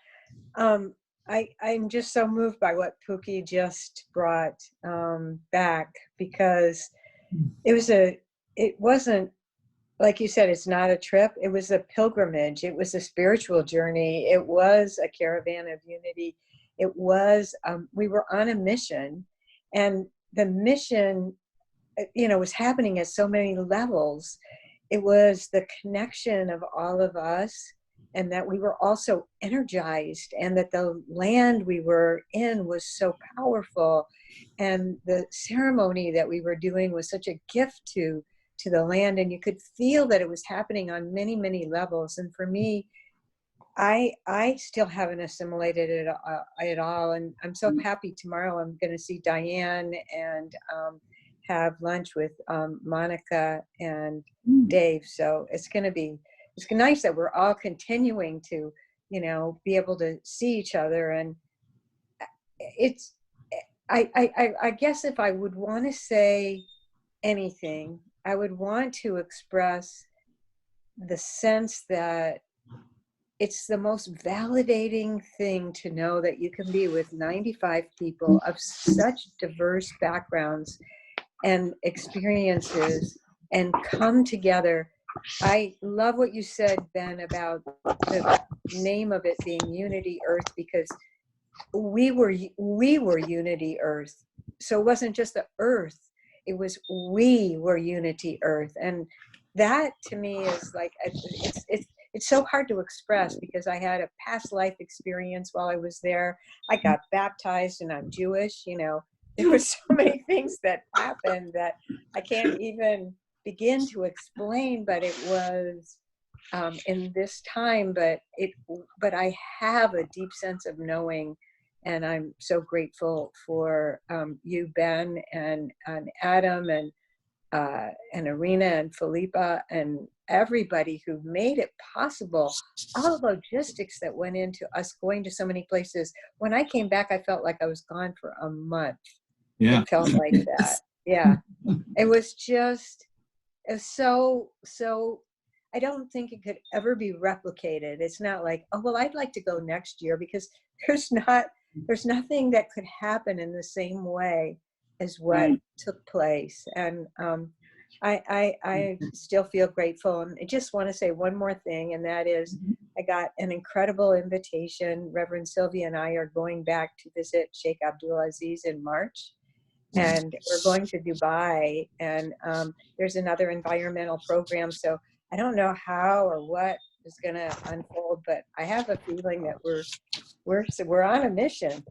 I'm just so moved by what Pookie just brought back, because it wasn't, like you said, it's not a trip. It was a pilgrimage. It was a spiritual journey. It was a caravan of unity. It was, we were on a mission, and the mission, was happening at so many levels. It was the connection of all of us, and that we were also energized, and that the land we were in was so powerful, and the ceremony that we were doing was such a gift to to the land, and you could feel that it was happening on many, many levels. And for me, I still haven't assimilated it at all, and I'm so happy. Tomorrow I'm going to see Diane and have lunch with Monica and Dave. So it's nice that we're all continuing to, be able to see each other. And I guess if I would want to say anything, I would want to express the sense that it's the most validating thing to know that you can be with 95 people of such diverse backgrounds and experiences and come together. I love what you said, Ben, about the name of it being Unity.Earth, because we were Unity.Earth. So it wasn't just the earth, it was we were Unity.Earth. And that to me is like, it's so hard to express, because I had a past life experience while I was there. I got baptized and I'm Jewish, there were so many things that happened that I can't even begin to explain, but it was in this time, but I have a deep sense of knowing, and I'm so grateful for you, Ben, and Adam, and Arena, and Philippa, and everybody who made it possible. All the logistics that went into us going to so many places. When I came back, I felt like I was gone for a month. Yeah. It felt like that. Yeah. It was so, I don't think it could ever be replicated. It's not like, oh, well, I'd like to go next year, because there's nothing that could happen in the same way as what took place. And I still feel grateful. And I just want to say one more thing, and that is I got an incredible invitation. Reverend Sylvia and I are going back to visit Sheikh Abdulaziz in March. And we're going to Dubai, and there's another environmental program. So I don't know how or what is going to unfold, but I have a feeling that we're on a mission.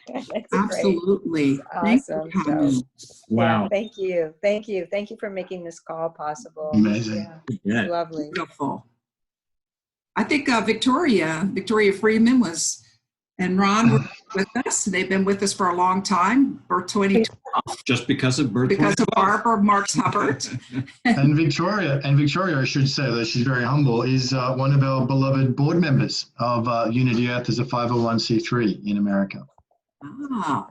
It's Absolutely. great. It's awesome. So, Wow. yeah, thank you for making this call possible. Amazing. Yeah. It's lovely. Beautiful. I think Victoria Freeman and Ron were with us. They've been with us for a long time. Birth 2012. Just because of birth. Because of Barbara Marks Hubbard. And Victoria, I should say, that she's very humble, is one of our beloved board members of Unity.Earth as a 501c3 in America. Ah.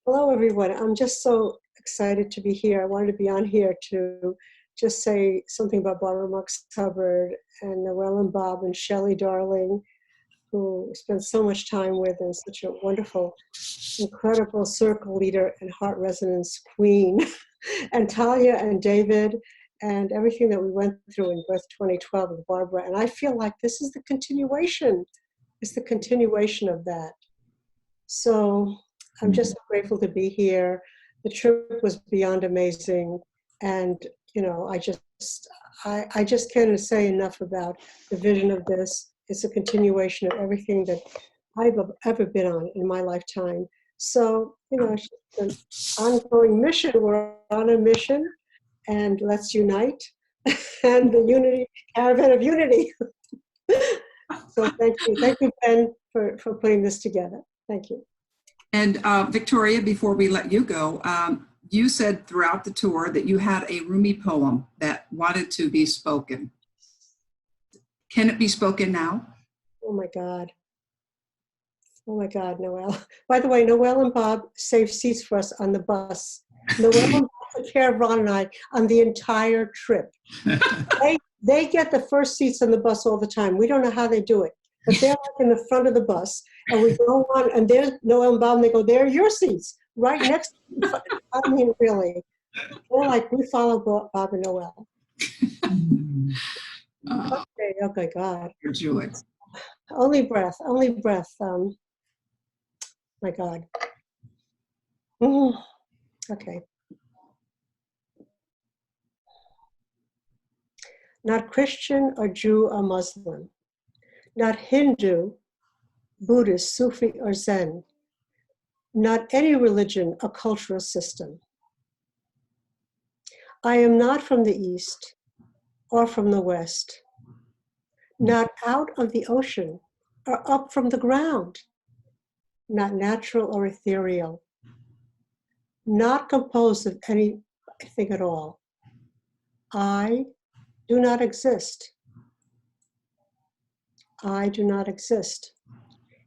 Hello, everyone. I'm just so excited to be here. I wanted to be on here to just say something about Barbara Marks Hubbard and Noelle and Bob and Shelley Darling, who spent so much time with, and such a wonderful, incredible circle leader and heart resonance queen, and Talia and David, and everything that we went through in Birth 2012 with Barbara. And I feel like this is the continuation. It's the continuation of that. So I'm just so grateful to be here. The trip was beyond amazing. And, I just can't say enough about the vision of this. It's a continuation of everything that I've ever been on in my lifetime. So, it's just an ongoing mission. We're on a mission, and let's unite. And the Caravan of Unity. So thank you, Ben, for putting this together. Thank you. And Victoria, before we let you go, you said throughout the tour that you had a Rumi poem that wanted to be spoken. Can it be spoken now? Oh my God, Noelle. By the way, Noelle and Bob saved seats for us on the bus. Noelle and Bob took care of Ron and I on the entire trip. They get the first seats on the bus all the time. We don't know how they do it, but they're like in the front of the bus, and we go on, and there's Noelle and Bob, and they go, there are your seats, right next to you. I mean, really. We're like, we follow Bob and Noelle. Okay, God. You're Jewish. Only breath. My God. Okay. Not Christian or Jew or Muslim. Not Hindu, Buddhist, Sufi, or Zen. Not any religion or cultural system. I am not from the east or from the west, not out of the ocean or up from the ground, not natural or ethereal, not composed of anything at all. I do not exist. I do not exist.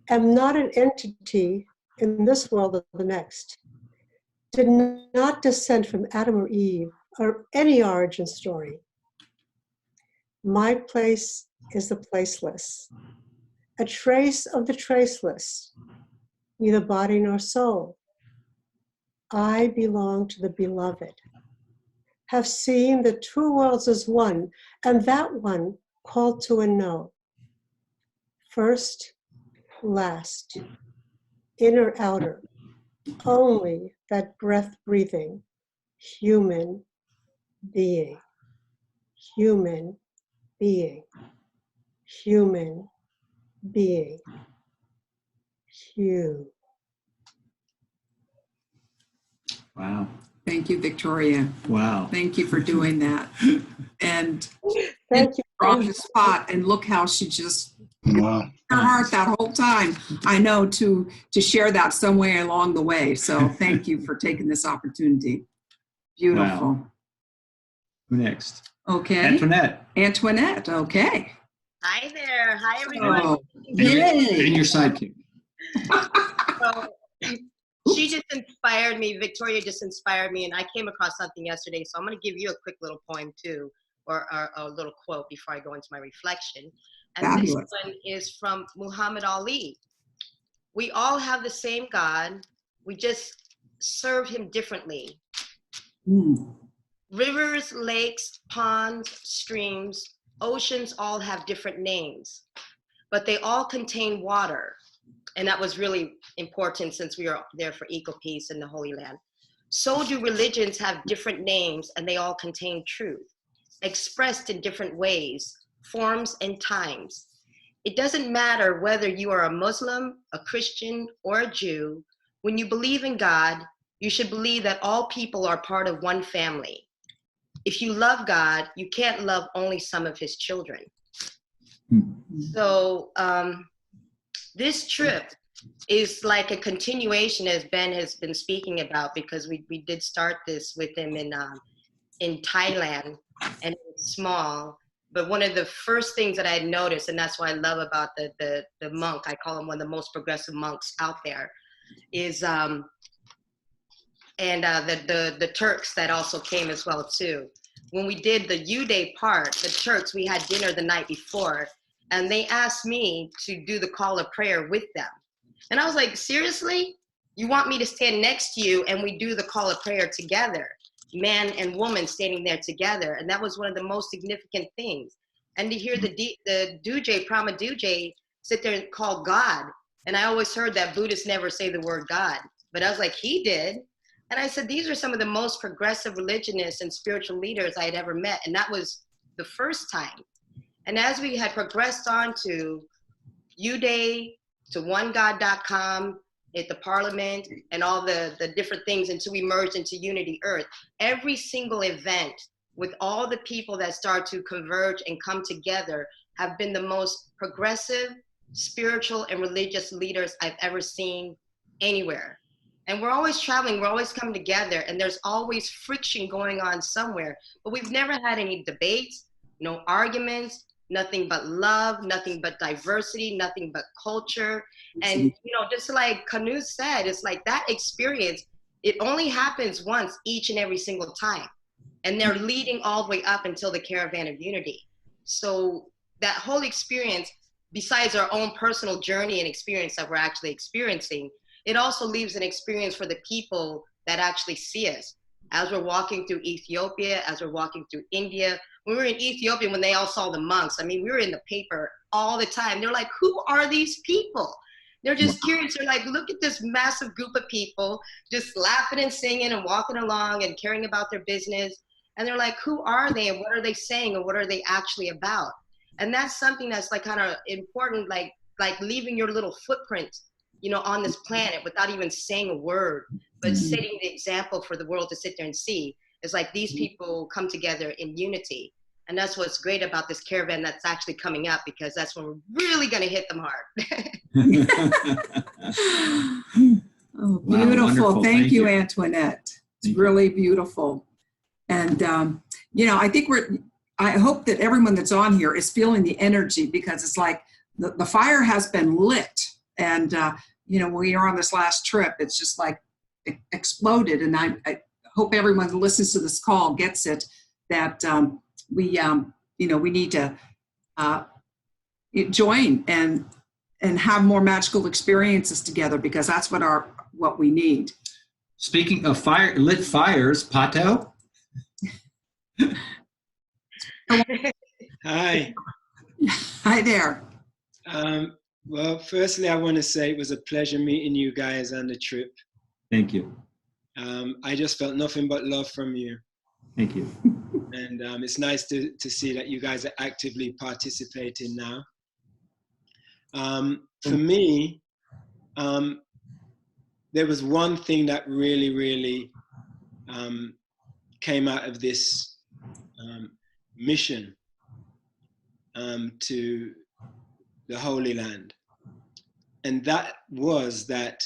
Am not an entity in this world or the next. Did not descend from Adam or Eve or any origin story. My place is the placeless, a trace of the traceless, neither body nor soul. I belong to the beloved, have seen the two worlds as one, and that one called to and know. First, last, inner, outer, only that breath breathing, human being, human being, human being, Hugh. Wow. Thank you, Victoria. Wow. Thank you for doing that. And Thank you. on the spot, and look how she just Wow. her heart that whole time. I know to share that somewhere along the way. So thank you for taking this opportunity. Beautiful. Wow. Who next? Okay. Antoinette. Antoinette. Okay. Hi there. Hi, everyone. Oh, And your sidekick. So, she just inspired me. Victoria just inspired me. And I came across something yesterday. So I'm going to give you a quick little poem too, or a little quote before I go into my reflection. And fabulous. this one is from Muhammad Ali. We all have the same God. We just serve him differently. Rivers, lakes, ponds, streams, oceans all have different names, but they all contain water. And that was really important since we are there for eco-peace in the Holy Land. So do religions have different names, and they all contain truth, expressed in different ways, forms, and times. It doesn't matter whether you are a Muslim, a Christian, or a Jew. When you believe in God, you should believe that all people are part of one family. If you love God, you can't love only some of his children. So this trip is like a continuation, as Ben has been speaking about, because we did start this with him in Thailand, and it's small. But one of the first things that I had noticed, and that's what I love about the monk, I call him one of the most progressive monks out there, is the Turks that also came as well too. When we did the U-Day part, the Turks, we had dinner the night before, and they asked me to do the call of prayer with them. And I was like, seriously? You want me to stand next to you and we do the call of prayer together? Man and woman standing there together. And that was one of the most significant things. And to hear the Duje, Prama Duje, sit there and call God. And I always heard that Buddhists never say the word God. But I was like, he did. And I said, these are some of the most progressive religionists and spiritual leaders I had ever met. And that was the first time. And as we had progressed on to U-Day, to OneGod.com, at the parliament, and all the different things until we merged into Unity.Earth, every single event with all the people that start to converge and come together have been the most progressive, spiritual, and religious leaders I've ever seen anywhere. And we're always traveling, we're always coming together, and there's always friction going on somewhere. But we've never had any debates, no arguments, nothing but love, nothing but diversity, nothing but culture. And, you know, just like Kanu said, it's like that experience, it only happens once each and every single time. And they're leading all the way up until the Caravan of Unity. So that whole experience, besides our own personal journey and experience that we're actually experiencing, it also leaves an experience for the people that actually see us. As we're walking through Ethiopia, as we're walking through India. When we were in Ethiopia, when they all saw the monks, I mean, we were in the paper all the time. They're like, who are these people? They're just curious. They're like, look at this massive group of people just laughing and singing and walking along and caring about their business. And they're like, who are they and what are they saying and what are they actually about? And that's something that's like kind of important, like leaving your little footprint, you know, on this planet without even saying a word, but setting the example for the world to sit there and see. It's like these people come together in unity. And that's what's great about this caravan that's actually coming up, because that's when we're really going to hit them hard. Oh, Wow, beautiful. wonderful. Thank you, you. Antoinette. It's Thank you. really beautiful. And, I think I hope that everyone that's on here is feeling the energy, because it's like the fire has been lit. And, when we are on this last trip, it's just like it exploded. And I hope everyone who listens to this call gets it, that we need to join and have more magical experiences together, because that's what we need. Speaking of lit fires, Pato? Hi. Hi there. Well, firstly, I want to say it was a pleasure meeting you guys on the trip. Thank you. I just felt nothing but love from you. Thank you. And it's nice to see that you guys are actively participating now. For me, there was one thing that really came out of this mission to the Holy Land. And that was that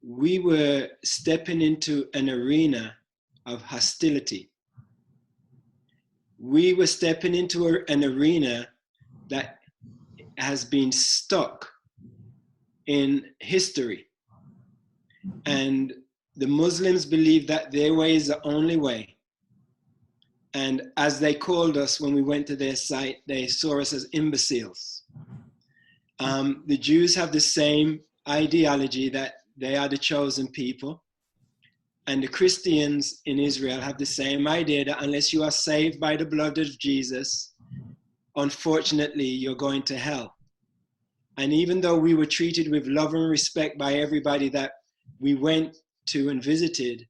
we were stepping into an arena of hostility. We were stepping into an arena that has been stuck in history. And the Muslims believe that their way is the only way. And as they called us when we went to their site, they saw us as imbeciles. The Jews have the same ideology, that they are the chosen people. And the Christians in Israel have the same idea, that unless you are saved by the blood of Jesus, unfortunately, you're going to hell. And even though we were treated with love and respect by everybody that we went to and visited,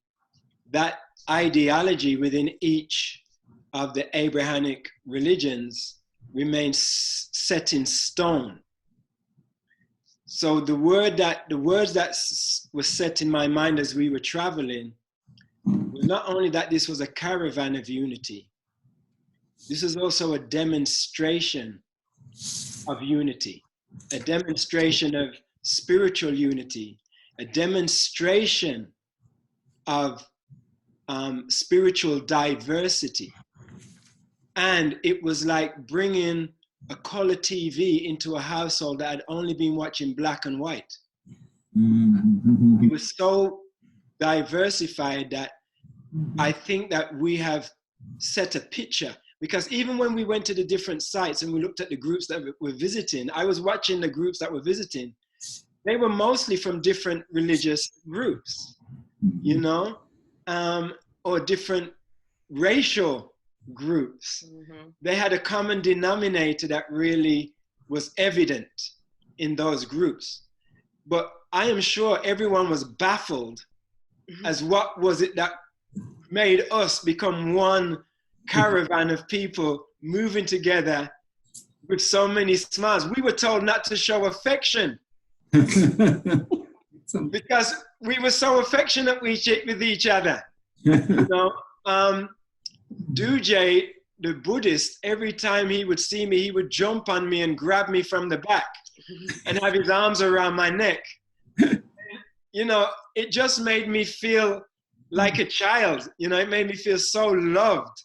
that ideology within each of the Abrahamic religions remains set in stone. So the words that was set in my mind as we were traveling was not only that this was a caravan of unity, this is also a demonstration of unity, a demonstration of spiritual unity, a demonstration of spiritual diversity. And it was like bringing a color TV into a household that had only been watching black and white. Mm-hmm. We were so diversified that I think that we have set a picture, because even when we went to the different sites and we looked at the groups that were visiting, I was watching the groups that were visiting. They were mostly from different religious groups, or different racial groups. Mm-hmm. They had a common denominator that really was evident in those groups. But I am sure everyone was baffled as what was it that made us become one caravan of people moving together with so many smiles. We were told not to show affection because we were so affectionate with each other. Duje, the Buddhist, every time he would see me, he would jump on me and grab me from the back and have his arms around my neck. It just made me feel like a child. It made me feel so loved.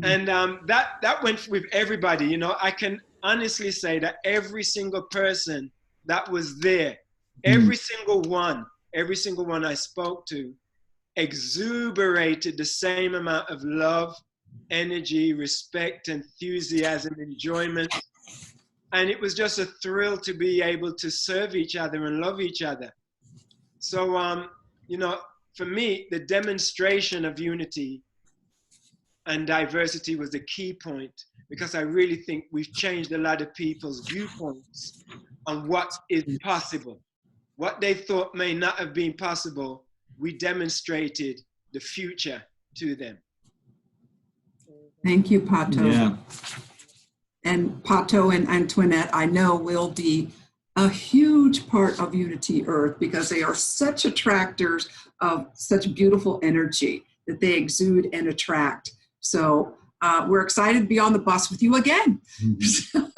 And that went with everybody. I can honestly say that every single person that was there, every single one I spoke to, exuberated the same amount of love, energy, respect, enthusiasm, enjoyment. And it was just a thrill to be able to serve each other and love each other. So, for me, the demonstration of unity and diversity was the key point, because I really think we've changed a lot of people's viewpoints on what is possible. What they thought may not have been possible, we demonstrated the future to them. Thank you, Pato. Yeah. And Pato and Antoinette, I know, will be a huge part of Unity.Earth, because they are such attractors of such beautiful energy. that they exude and attract. So we're excited to be on the bus with you again. So,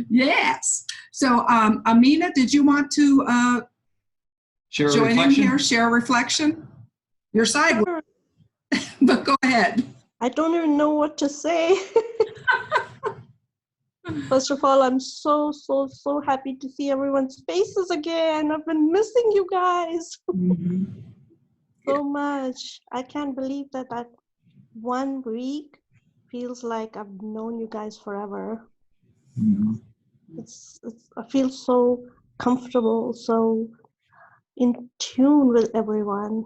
yes. So Amina, did you want to Share a join in reflection? here, share a reflection? Your side, Sure. but go ahead. I don't even know what to say. First of all, I'm so happy to see everyone's faces again. I've been missing you guys so much. I can't believe that 1 week feels like I've known you guys forever. It's I feel so comfortable, so in tune with everyone.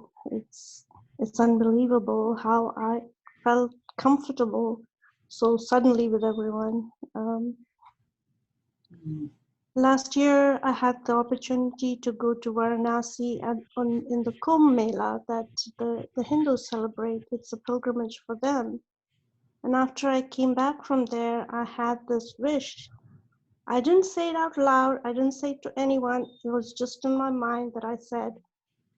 It's unbelievable how I felt comfortable so suddenly with everyone. Last year, I had the opportunity to go to Varanasi in the Kumbh Mela that the Hindus celebrate. It's a pilgrimage for them. And after I came back from there, I had this wish. I didn't say it out loud. I didn't say it to anyone. It was just in my mind that I said,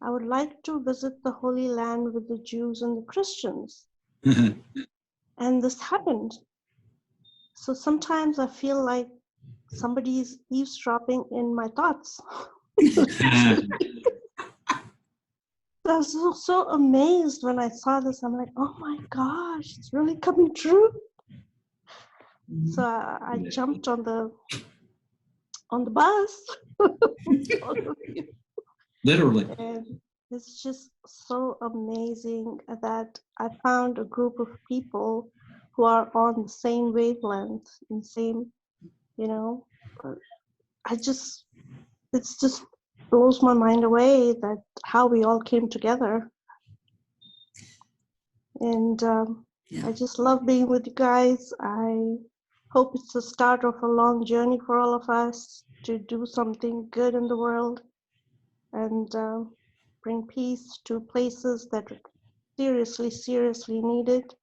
I would like to visit the Holy Land with the Jews and the Christians. And this happened. So sometimes I feel like somebody's eavesdropping in my thoughts. I was so amazed when I saw this. I'm like, oh my gosh, it's really coming true. So I jumped on the bus. Literally. And it's just so amazing that I found a group of people who are on the same wavelength and same, it just blows my mind away that how we all came together. And I just love being with you guys. I hope it's the start of a long journey for all of us to do something good in the world and bring peace to places that seriously need it.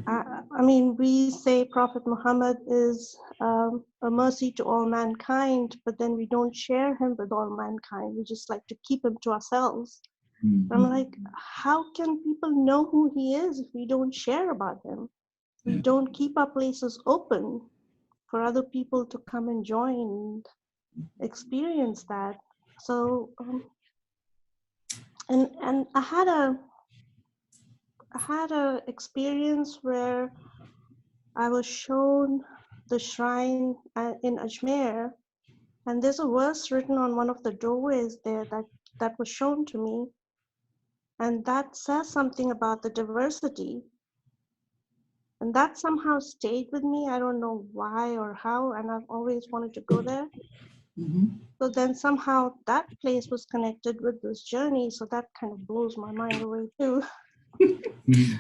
I mean, we say Prophet Muhammad is a mercy to all mankind, but then we don't share him with all mankind. We just like to keep him to ourselves. I'm like, how can people know who he is if we don't share about him? We don't keep our places open for other people to come and join and experience that. So, and I had a experience where I was shown the shrine in Ajmer, and there's a verse written on one of the doorways there that was shown to me, and that says something about the diversity, and that somehow stayed with me. I don't know why or how, and I've always wanted to go there. So then somehow that place was connected with this journey, so that kind of blows my mind away too.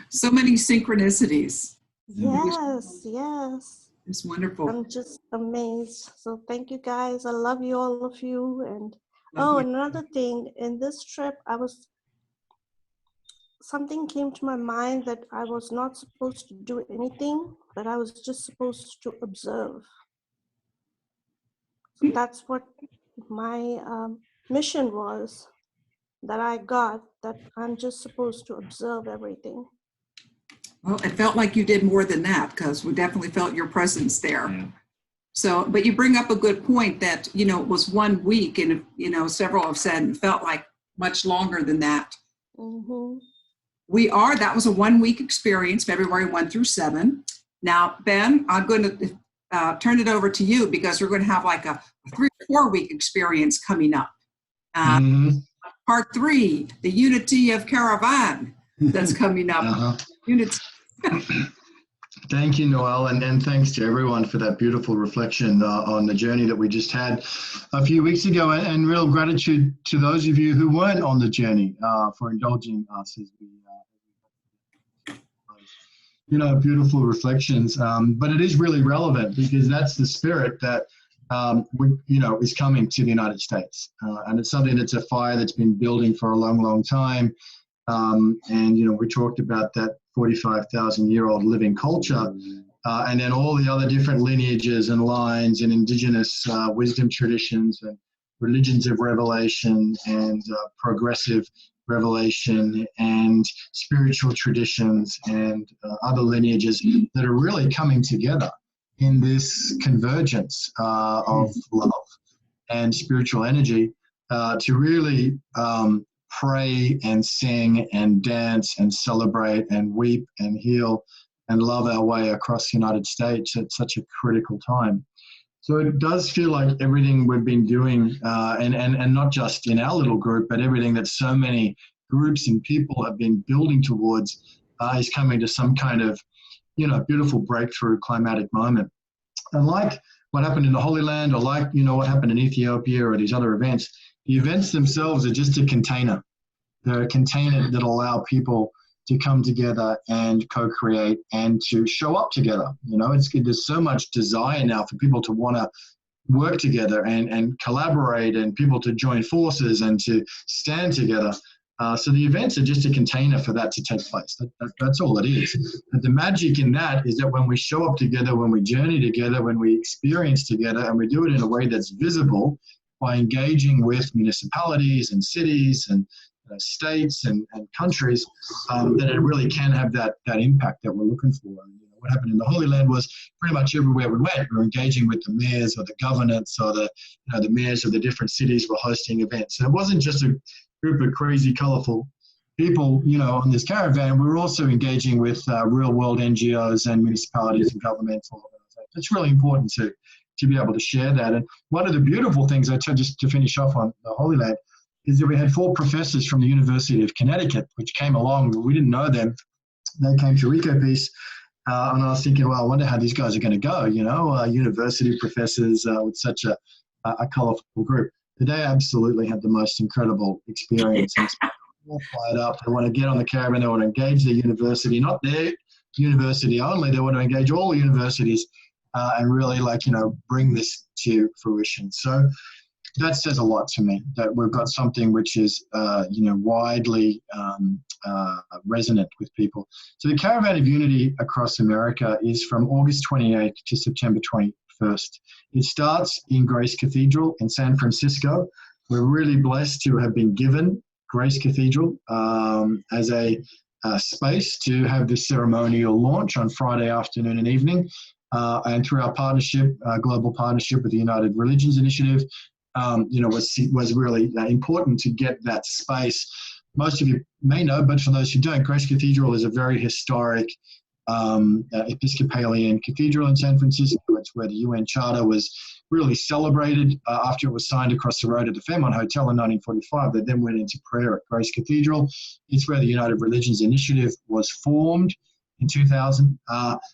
So many synchronicities. Yes. It's wonderful. I'm just amazed. So thank you guys. I love you, all of you. And another thing, in this trip, something came to my mind that I was not supposed to do anything, but I was just supposed to observe. So that's what my mission was, that I got, that I'm just supposed to observe everything. Well, it felt like you did more than that, because we definitely felt your presence there. Yeah. So, but you bring up a good point that, it was 1 week, and, several have said it felt like much longer than that. That was a 1 week experience, February 1 through 7. Now, Ben, I'm going to turn it over to you, because we're going to have like a 3 or 4 week experience coming up. Part 3, the unity of Caravan, that's coming up. Unity. Thank you, Noel, and thanks to everyone for that beautiful reflection on the journey that we just had a few weeks ago, and real gratitude to those of you who weren't on the journey for indulging us as we beautiful reflections. But it is really relevant, because that's the spirit that is coming to the United States, and it's something that's a fire that's been building for a long time. And we talked about that 45,000-year-old living culture, and then all the other different lineages and lines and indigenous wisdom traditions and religions of revelation and progressive revelation and spiritual traditions and other lineages that are really coming together in this convergence of love and spiritual energy to really pray and sing and dance and celebrate and weep and heal and love our way across the United States at such a critical time. So it does feel like everything we've been doing, and not just in our little group, but everything that so many groups and people have been building towards is coming to some kind of, beautiful breakthrough climatic moment. And like what happened in the Holy Land, or like, what happened in Ethiopia or these other events, the events themselves are just a container. They're a container that allow people to come together and co-create and to show up together. There's so much desire now for people to want to work together and collaborate, and people to join forces and to stand together. So the events are just a container for that to take place. That's all it is. But the magic in that is that when we show up together, when we journey together, when we experience together, and we do it in a way that's visible by engaging with municipalities and cities and states and countries, that it really can have that impact that we're looking for. What happened in the Holy Land was pretty much everywhere we went, we were engaging with the mayors or the governance or the mayors of the different cities were hosting events. So it wasn't just a group of crazy, colorful people, on this caravan. We were also engaging with real world NGOs and municipalities and governmental organizations. It's really important to be able to share that. And one of the beautiful things, just to finish off on the Holy Land, is that we had 4 professors from the University of Connecticut, which came along. We didn't know them. They came to EcoPeace, and I was thinking, well, I wonder how these guys are going to go, university professors with such a colorful group. They absolutely had the most incredible experience. And all fired up. They want to get on the caravan. They want to engage the university, not their university only. They want to engage all universities and really, bring this to fruition. So that says a lot to me, that we've got something which is, widely resonant with people. So the Caravan of Unity across America is from August 28th to September 21st. It starts in Grace Cathedral in San Francisco. We're really blessed to have been given Grace Cathedral as a space to have this ceremonial launch on Friday afternoon and evening. And through our partnership, global partnership with the United Religions Initiative, was really important to get that space. Most of you may know, but for those who don't, Grace Cathedral is a very historic Episcopalian cathedral in San Francisco. It's where the UN Charter was really celebrated after it was signed across the road at the Fairmont Hotel in 1945. They then went into prayer at Grace Cathedral. It's where the United Religions Initiative was formed in 2000.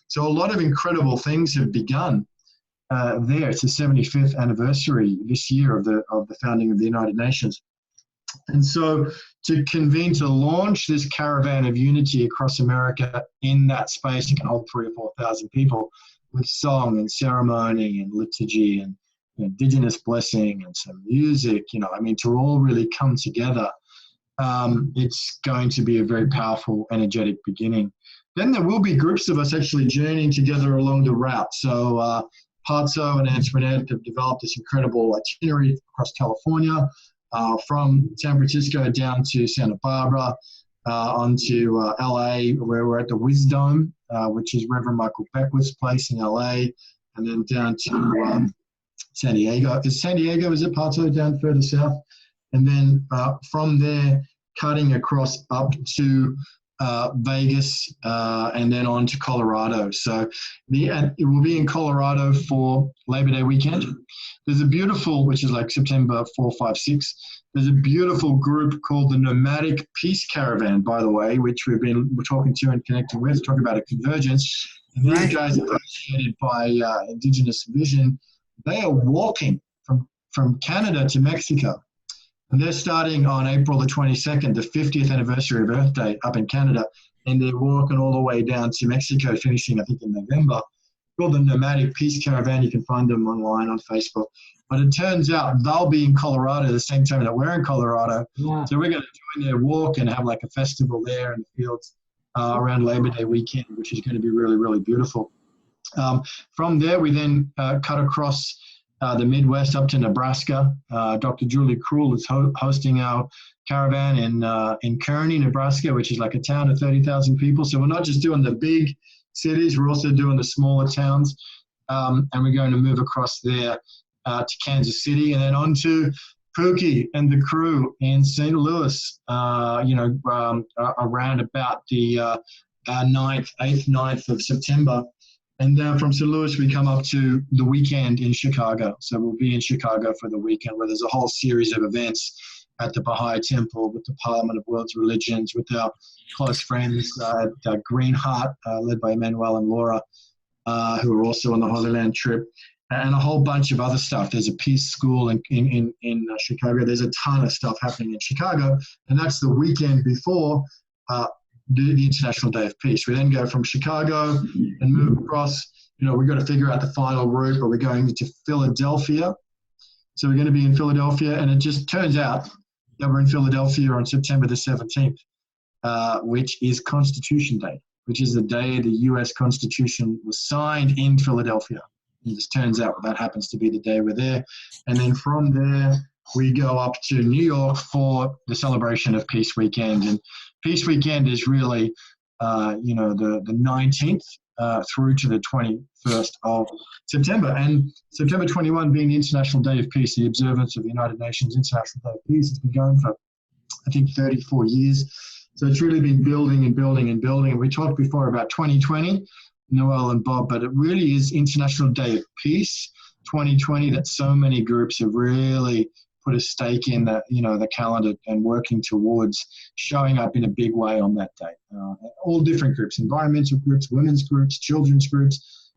So a lot of incredible things have begun there. It's the 75th anniversary this year of the founding of the United Nations. And so to convene, to launch this Caravan of Unity across America in that space, it can hold 3,000 or 4,000 people with song and ceremony and liturgy and indigenous blessing and some music, to all really come together. It's going to be a very powerful, energetic beginning. Then there will be groups of us actually journeying together along the route. So Patso and Antoinette have developed this incredible itinerary across California, from San Francisco down to Santa Barbara, onto LA, where we're at the Wisdom, which is Reverend Michael Beckwith's place in LA, and then down to San Diego. Is it Patso down further south? And then from there, cutting across up to Vegas, and then on to Colorado. So it will be in Colorado for Labor Day weekend. There's a beautiful, which is like September 4, 5, 6. There's a beautiful group called the Nomadic Peace Caravan, by the way, which we're talking to and connecting with, talking about a convergence. And these guys are initiated by Indigenous Vision. They are walking from Canada to Mexico. And they're starting on April the 22nd, the 50th anniversary of Earth Day up in Canada. And they're walking all the way down to Mexico, finishing, I think, in November. Called the Nomadic Peace Caravan. You can find them online on Facebook. But it turns out they'll be in Colorado at the same time that we're in Colorado. Yeah. So we're going to join their walk and have like a festival there in the fields around Labor Day weekend, which is going to be really, really beautiful. From there, we then cut across the Midwest up to Nebraska. Dr. Julie Krull is hosting our caravan in Kearney, Nebraska, which is like a town of 30,000 people. So we're not just doing the big cities, we're also doing the smaller towns. And we're going to move across there to Kansas City and then on to Pookie and the crew in St. Louis, around about the 9th of September. And then from St. Louis, we come up to the weekend in Chicago. So we'll be in Chicago for the weekend, where there's a whole series of events at the Baha'i Temple, with the Parliament of World Religions, with our close friends at Green Heart, led by Emmanuel and Laura, who are also on the Holy Land trip, and a whole bunch of other stuff. There's a peace school in Chicago. There's a ton of stuff happening in Chicago, and that's the weekend before the International Day of Peace. We then go from Chicago and move across. We've got to figure out the final route, but we're going to Philadelphia. So we're going to be in Philadelphia, and it just turns out that we're in Philadelphia on September the 17th, which is Constitution Day, which is the day the U.S. Constitution was signed in Philadelphia. It just turns out that happens to be the day we're there. And then from there, we go up to New York for the celebration of Peace Weekend. And Peace Weekend is really, the 19th through to the 21st of September. And September 21 being the International Day of Peace, the observance of the United Nations International Day of Peace, has been going for, I think, 34 years. So it's really been building and building and building. And we talked before about 2020, Noel and Bob, but it really is International Day of Peace 2020 that so many groups have really put a stake in the calendar and working towards showing up in a big way on that day. All different groups, environmental groups, women's groups, children's groups,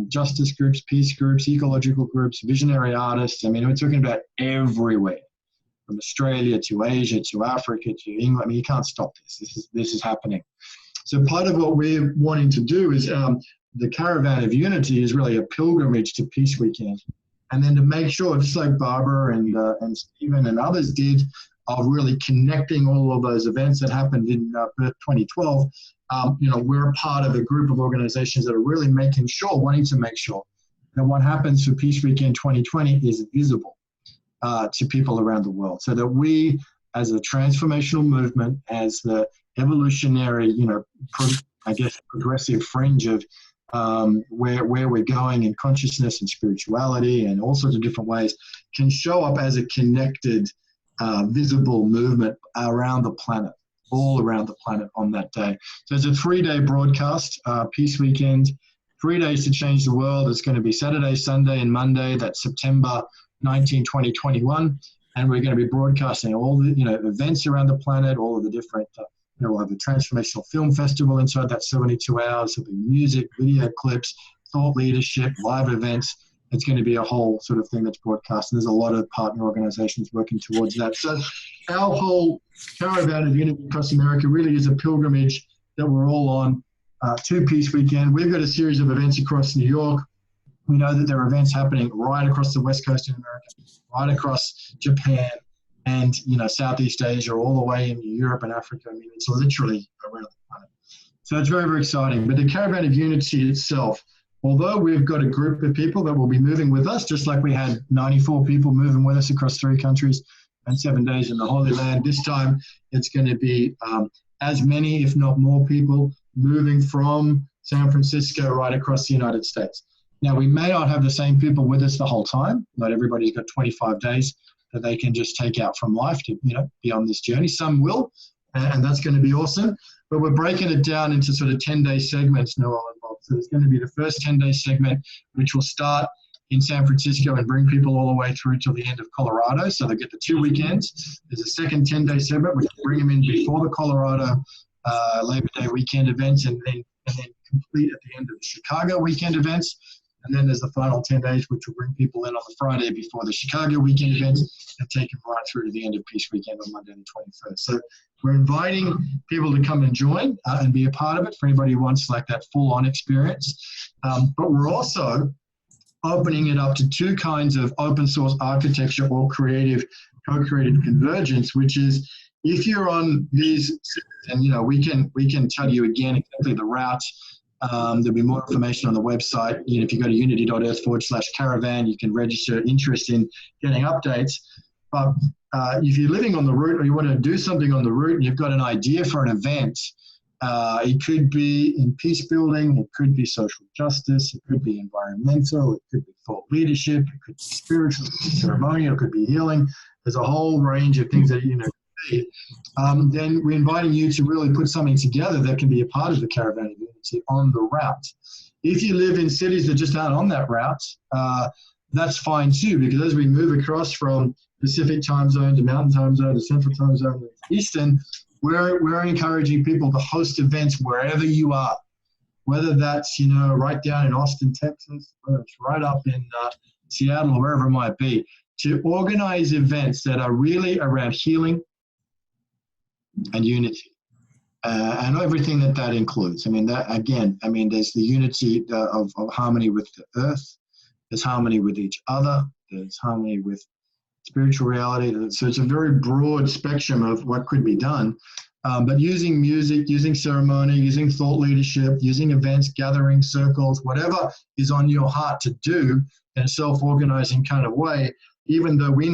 justice groups, peace groups, ecological groups, visionary artists. I mean, we're talking about everywhere, from Australia to Asia to Africa to England. I mean, you can't stop this. This is happening. So part of what we're wanting to do is the Caravan of Unity is really a pilgrimage to Peace Weekend. And then to make sure, just like Barbara and Stephen and others did, of really connecting all of those events that happened in 2012, we're a part of a group of organizations that are really wanting to make sure that what happens for Peace Weekend 2020 is visible to people around the world, so that we, as a transformational movement, as the evolutionary, progressive fringe of where we're going in consciousness and spirituality and all sorts of different ways, can show up as a connected, visible movement around the planet, all around the planet on that day. So it's a 3-day broadcast, Peace Weekend, 3 days to change the world. It's going to be Saturday, Sunday, and Monday. That's September 19, 2021. And we're going to be broadcasting all the events around the planet, all of the different we'll have a transformational film festival inside that 72 hours. There'll be music, video clips, thought leadership, live events. It's going to be a whole sort of thing that's broadcast. And there's a lot of partner organizations working towards that. So our whole Caravan of Unity across America really is a pilgrimage that we're all on to Peace Weekend. We've got a series of events across New York. We know that there are events happening right across the West Coast of America, right across Japan, and Southeast Asia, all the way into Europe and Africa. I mean, it's literally around the planet. So it's very, very exciting. But the Caravan of Unity itself, although we've got a group of people that will be moving with us, just like we had 94 people moving with us across 3 countries and 7 days in the Holy Land, this time it's going to be as many, if not more people, moving from San Francisco right across the United States. Now, we may not have the same people with us the whole time. Not everybody's got 25 days that they can just take out from life to, be on this journey. Some will, and that's going to be awesome. But we're breaking it down into sort of 10-day segments, Noel and Bob. So there's going to be the first 10-day segment, which will start in San Francisco and bring people all the way through till the end of Colorado. So they get the 2 weekends. There's a second 10-day segment, which will bring them in before the Colorado Labor Day weekend events, and then complete at the end of the Chicago weekend events. And then there's the final 10 days, which will bring people in on the Friday before the Chicago weekend events and take them right through to the end of Peace Weekend on Monday the 21st. So we're inviting people to come and join and be a part of it for anybody who wants like that full-on experience. But we're also opening it up to 2 kinds of open source architecture or co-created convergence, which is if you're on these, and we can tell you again exactly the routes There'll be more information on the website. You know, if you go to Unity.Earth/Caravan, you can register interest in getting updates. But if you're living on the route or you want to do something on the route and you've got an idea for an event, it could be in peace building, it could be social justice, it could be environmental, it could be thought leadership, it could be spiritual, it could be ceremonial, it could be healing. There's a whole range of things that, you know, then we're inviting you to really put something together that can be a part of the Caravan of Unity on the route. If you live in cities that just aren't on that route, that's fine too, because as we move across from Pacific time zone to Mountain time zone to Central time zone to Eastern, we're encouraging people to host events wherever you are, whether that's, you know, right down in Austin, Texas, whether it's right up in Seattle or wherever it might be, to organize events that are really around healing and unity, and everything that includes. I mean, that again, I mean, there's the unity of harmony with the earth, there's harmony with each other, there's harmony with spiritual reality. So it's a very broad spectrum of what could be done, but using music, using ceremony, using thought leadership, using events, gatherings, circles, whatever is on your heart to do in a self-organizing kind of way, even though we may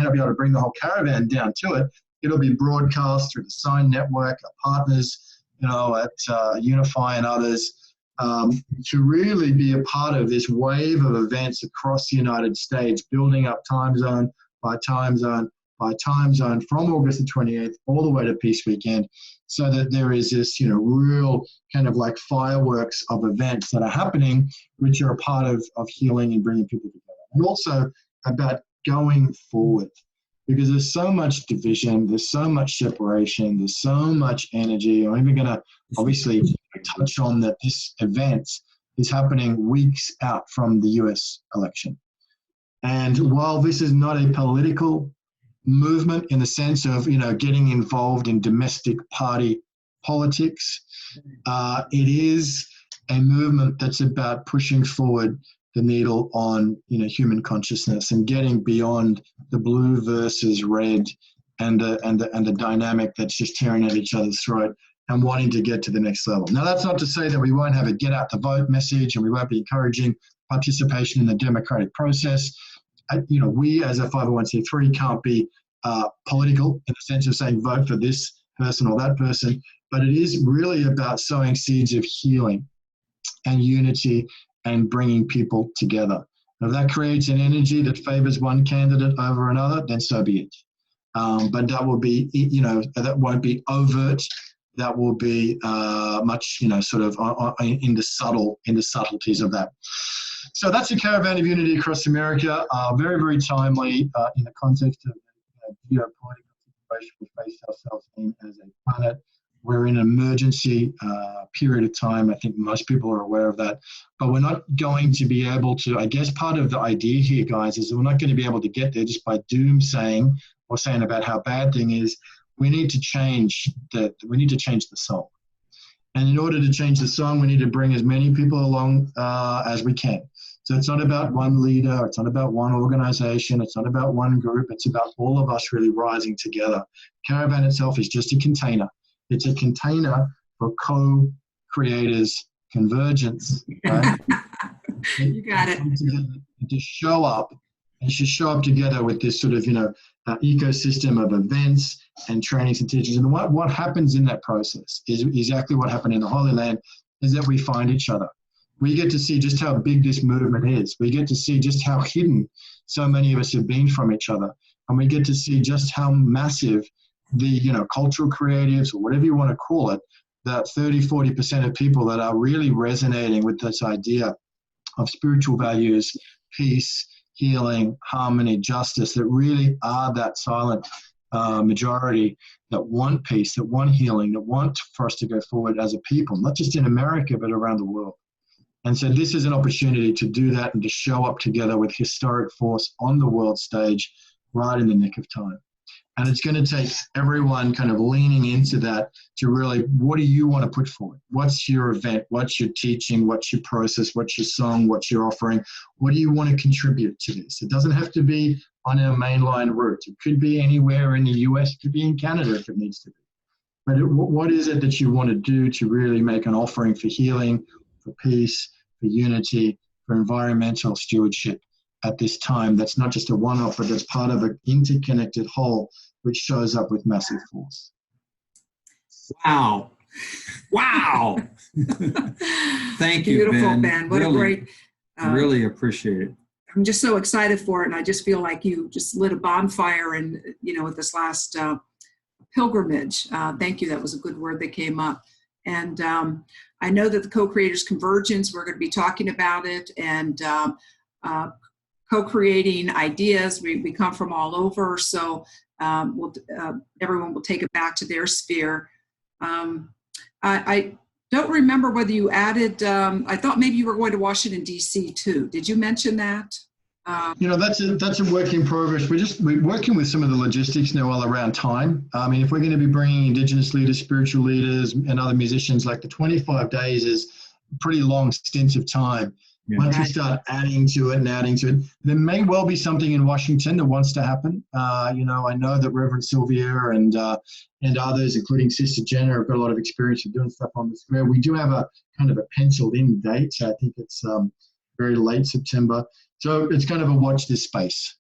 not be able to bring the whole caravan down to it, it'll be broadcast through the Sign Network, our partners, you know, at Unify and others, to really be a part of this wave of events across the United States, building up time zone by time zone by time zone from August the 28th all the way to Peace Weekend, so that there is this, you know, real kind of like fireworks of events that are happening, which are a part of healing and bringing people together. And also about going forward, because there's so much division, there's so much separation, there's so much energy. I'm even going to obviously touch on that this event is happening weeks out from the US election. And while this is not a political movement in the sense of, you know, getting involved in domestic party politics, it is a movement that's about pushing forward the needle on, you know, human consciousness and getting beyond the blue versus red and the dynamic that's just tearing at each other's throat and wanting to get to the next level. Now, that's not to say that we won't have a get out the vote message and we won't be encouraging participation in the democratic process. You know, we as a 501c3 can't be political in the sense of saying vote for this person or that person, but it is really about sowing seeds of healing and unity and bringing people together. If that creates an energy that favors one candidate over another, then so be it. But that will be, you know, that won't be overt. That will be much, you know, sort of in the subtleties of that. So that's the Caravan of Unity across America. Very, very timely in the context of the geopolitical situation we face ourselves in as a planet. We're in an emergency period of time. I think most people are aware of that. But we're not going to be able to, I guess part of the idea here, guys, is that we're not going to be able to get there just by doom-saying or saying about how bad thing is. We need to change the song. And in order to change the song, we need to bring as many people along as we can. So it's not about one leader, it's not about one organization, it's not about one group, it's about all of us really rising together. Caravan itself is just a container. It's a container for co-creators convergence. Right? You got it. To show up and should show up together with this sort of, you know, ecosystem of events and trainings and teachings. And what happens in that process is exactly what happened in the Holy Land, is that we find each other. We get to see just how big this movement is. We get to see just how hidden so many of us have been from each other. And we get to see just how massive the, you know, cultural creatives, or whatever you want to call it, that 30-40% of people that are really resonating with this idea of spiritual values, peace, healing, harmony, justice, that really are that silent majority that want peace, that want healing, that want for us to go forward as a people, not just in America, but around the world. And so this is an opportunity to do that and to show up together with historic force on the world stage right in the nick of time. And it's going to take everyone kind of leaning into that to really, what do you want to put forward? What's your event? What's your teaching? What's your process? What's your song? What's your offering? What do you want to contribute to this? It doesn't have to be on our mainline route. It could be anywhere in the US. It could be in Canada if it needs to be. but what is it that you want to do to really make an offering for healing, for peace, for unity, for environmental stewardship at this time? That's not just a one-off, but that's part of an interconnected whole which shows up with massive force. Wow. Wow. Thank you, Beautiful, Ben. What really, a great. really appreciate it. I'm just so excited for it, and I just feel like you just lit a bonfire, and with this last pilgrimage. Thank you. That was a good word that came up. And I know that the co-creators convergence, we're going to be talking about it, and co-creating ideas. We come from all over, so everyone will take it back to their sphere. I don't remember whether you added, I thought maybe you were going to Washington, D.C. too. Did you mention that? That's a work in progress. We're working with some of the logistics now all around time. I mean, if we're going to be bringing Indigenous leaders, spiritual leaders, and other musicians, like the 25 days is a pretty long stint of time. Yeah. Once we start adding to it, there may well be something in Washington that wants to happen. I know that Reverend Sylvia and others, including Sister Jenna, have got a lot of experience of doing stuff on the square. We do have a kind of a penciled in date. So I think it's very late September. So it's kind of a watch this space.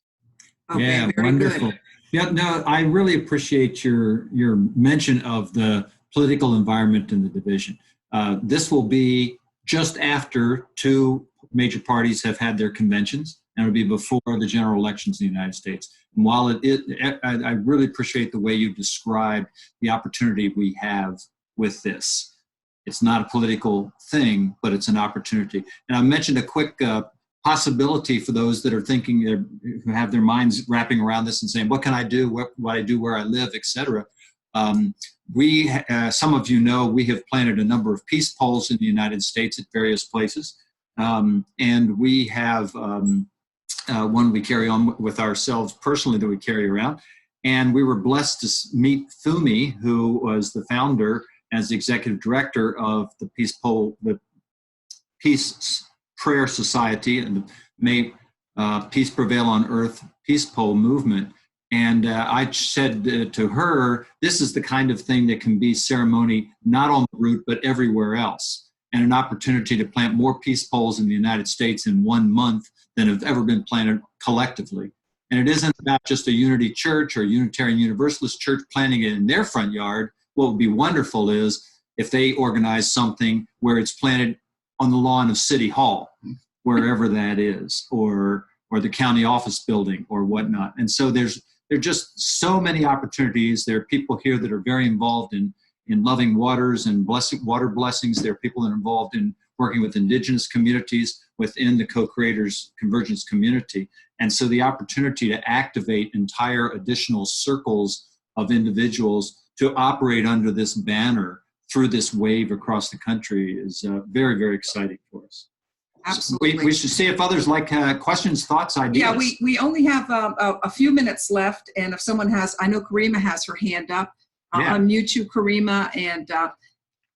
Okay, yeah, wonderful. Good. Yeah, no, I really appreciate your mention of the political environment and the division. This will be just after two major parties have had their conventions, and it'll be before the general elections in the United States. And while I really appreciate the way you described the opportunity we have with this. It's not a political thing, but it's an opportunity. And I mentioned a quick possibility for those that are thinking, who have their minds wrapping around this and saying, what can I do, what I do where I live, etc. Some of you know, we have planted a number of peace poles in the United States at various places. And we have one we carry on with ourselves personally that we carry around. And we were blessed to meet Fumi, who was the founder as the executive director of the Peace Prayer Society and the May Peace Prevail on Earth Peace Pole movement. And I said to her, this is the kind of thing that can be ceremony not on the route, but everywhere else, and an opportunity to plant more peace poles in the United States in 1 month than have ever been planted collectively. And it isn't about just a Unity Church or Unitarian Universalist Church planting it in their front yard. What would be wonderful is if they organize something where it's planted on the lawn of City Hall, wherever that is, or the county office building or whatnot. And so there are just so many opportunities. There are people here that are very involved in loving waters and water blessings. There are people that are involved in working with indigenous communities within the co-creators convergence community. And so the opportunity to activate entire additional circles of individuals to operate under this banner through this wave across the country is very, very exciting for us. Absolutely. We should see if others like questions, thoughts, ideas. Yeah, we only have a few minutes left, and if someone has, I know Karima has her hand up. I'll unmute you, Karima, and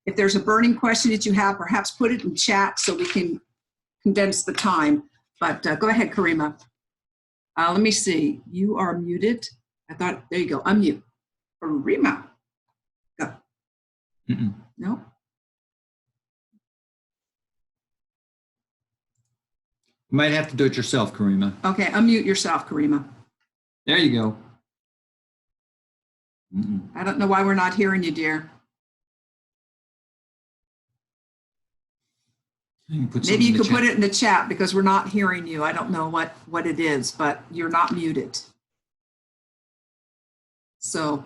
if there's a burning question that you have, perhaps put it in chat so we can condense the time. But go ahead, Karima. Let me see. You are muted. There you go. Unmute. Karima. Go. No? You might have to do it yourself, Karima. Okay, unmute yourself, Karima. There you go. I don't know why we're not hearing you, dear. Maybe you could put it in the chat because we're not hearing you. I don't know what it is, but you're not muted. So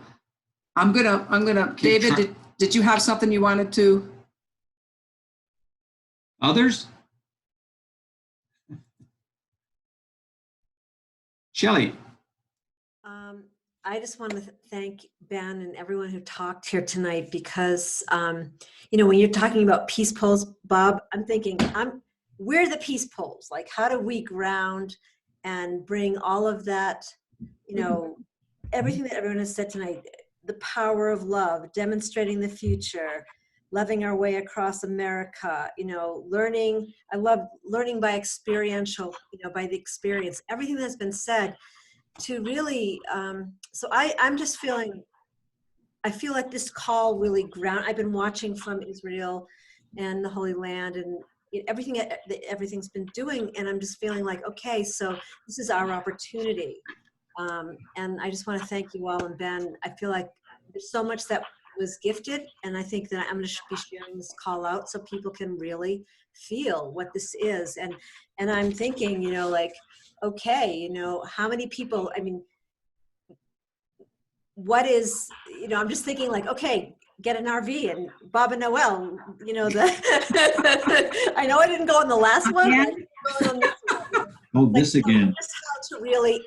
I'm gonna David, did you have something you wanted to? Others? Shelley. I just want to thank Ben and everyone who talked here tonight because, when you're talking about peace poles, Bob, I'm thinking, we're the peace poles. Like, how do we ground and bring all of that, everything that everyone has said tonight, the power of love, demonstrating the future, loving our way across America, learning. I love learning by experiential, by the experience, everything that's been said to really, so I'm just feeling I feel like this call really I've been watching from Israel and the Holy Land and everything's been doing, and I'm just feeling like, okay, so this is our opportunity. And I just want to thank you all. And Ben, I feel like there's so much that was gifted, and I think that I'm going to be sharing this call out so people can really feel what this is. And I'm thinking, you know, like, okay, you know, how many people, I mean, what is, you know, I'm just thinking like, okay, get an RV, and Bob and Noel, you know, I know I didn't go on the last one. But I'm going on this one. Oh, this again. Just how to really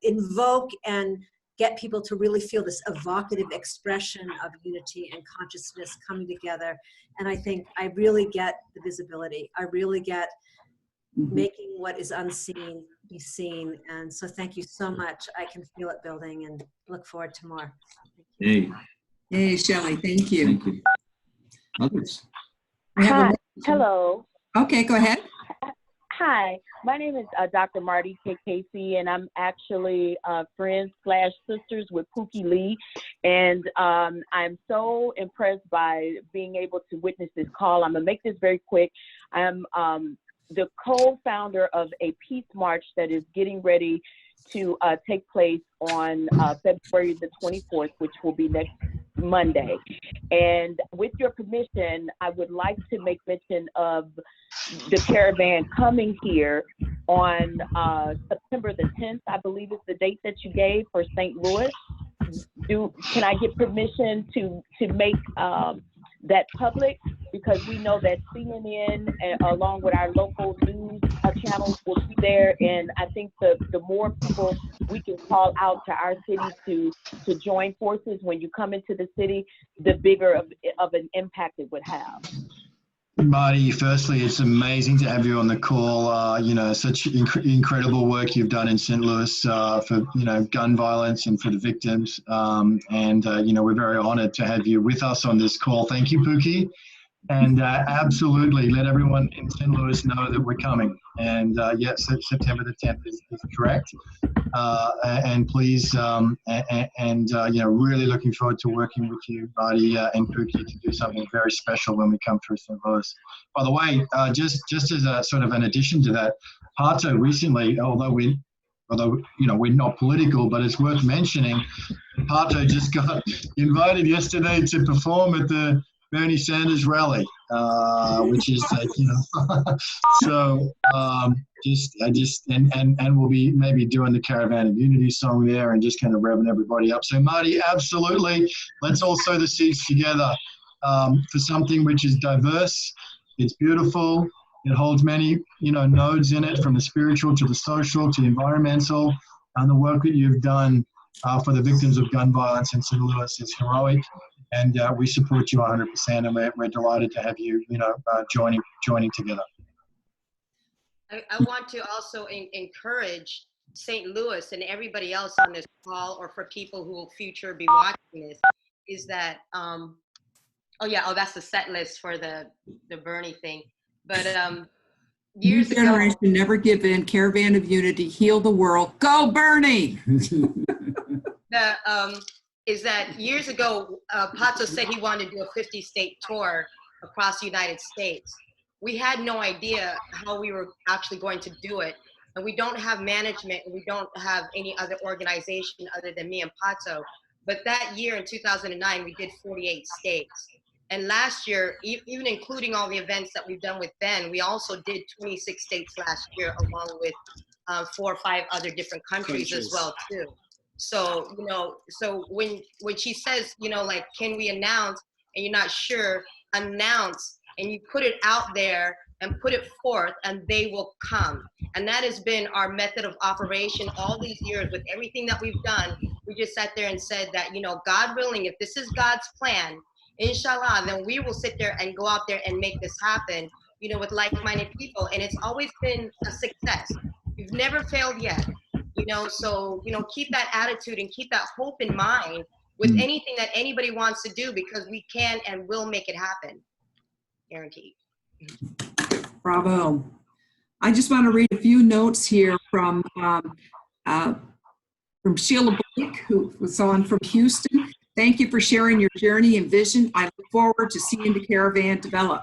invoke and get people to really feel this evocative expression of unity and consciousness coming together. And I think I really get the visibility. I really get making what is unseen be seen. And so thank you so much. I can feel it building and look forward to more. Hey. Hey, Shelley, thank you. Thank you. Others? Hi. Hello. Okay, go ahead. Hi, my name is Dr. Marty K. Casey, and I'm actually friends/sisters with Pookie Lee. And I'm so impressed by being able to witness this call. I'm going to make this very quick. I'm the co-founder of a peace march that is getting ready to take place on February the 24th, which will be next Monday. And with your permission, I would like to make mention of the caravan coming here on September the 10th, I believe is the date that you gave for St. Louis. Can I get permission to make that public? Because we know that CNN, along with our local news channels, will be there, and I think the more people we can call out to our city to join forces when you come into the city, the bigger of an impact it would have. Marty, firstly, it's amazing to have you on the call. You know, such incredible work you've done in St. Louis for, you know, gun violence and for the victims. You know, we're very honored to have you with us on this call. Thank you, Pookie. And absolutely, let everyone in St. Louis know that we're coming. And yes, September the 10th is correct. And please, you know, really looking forward to working with you, Marty and Pookie, to do something very special when we come through St. Louis. By the way, just as a sort of an addition to that, Pato recently, although you know, we're not political, but it's worth mentioning, Pato just got invited yesterday to perform at the Bernie Sanders rally, which is, you know, so and we'll be maybe doing the Caravan of Unity song there and just kind of revving everybody up. So Marty, absolutely, let's all sow the seeds together for something which is diverse. It's beautiful. It holds many, you know, nodes in it, from the spiritual to the social to the environmental, and the work that you've done for the victims of gun violence in St. Louis is heroic. And we support you 100%, and we're delighted to have you, you know, joining together. I want to also encourage St. Louis and everybody else on this call, or for people who will future be watching this, is that, that's the set list for the Bernie thing. But years ago, generation, never give in, Caravan of Unity, heal the world, go Bernie! Is that years ago, Pato said he wanted to do a 50-state tour across the United States. We had no idea how we were actually going to do it. And we don't have management, and we don't have any other organization other than me and Pato. But that year in 2009, we did 48 states. And last year, even including all the events that we've done with Ben, we also did 26 states last year, along with 4 or 5 other different countries as well, too. So, you know, so when she says, you know, like, can we announce, and you're not sure, announce, and you put it out there and put it forth, and they will come. And that has been our method of operation all these years with everything that we've done. We just sat there and said that, you know, God willing, if this is God's plan, inshallah, then we will sit there and go out there and make this happen, you know, with like-minded people. And it's always been a success. We've never failed yet. You know, so, you know, keep that attitude and keep that hope in mind with anything that anybody wants to do, because we can and will make it happen. Guaranteed. Bravo. I just want to read a few notes here from Sheila Blake, who was on from Houston. Thank you for sharing your journey and vision. I look forward to seeing the Caravan develop.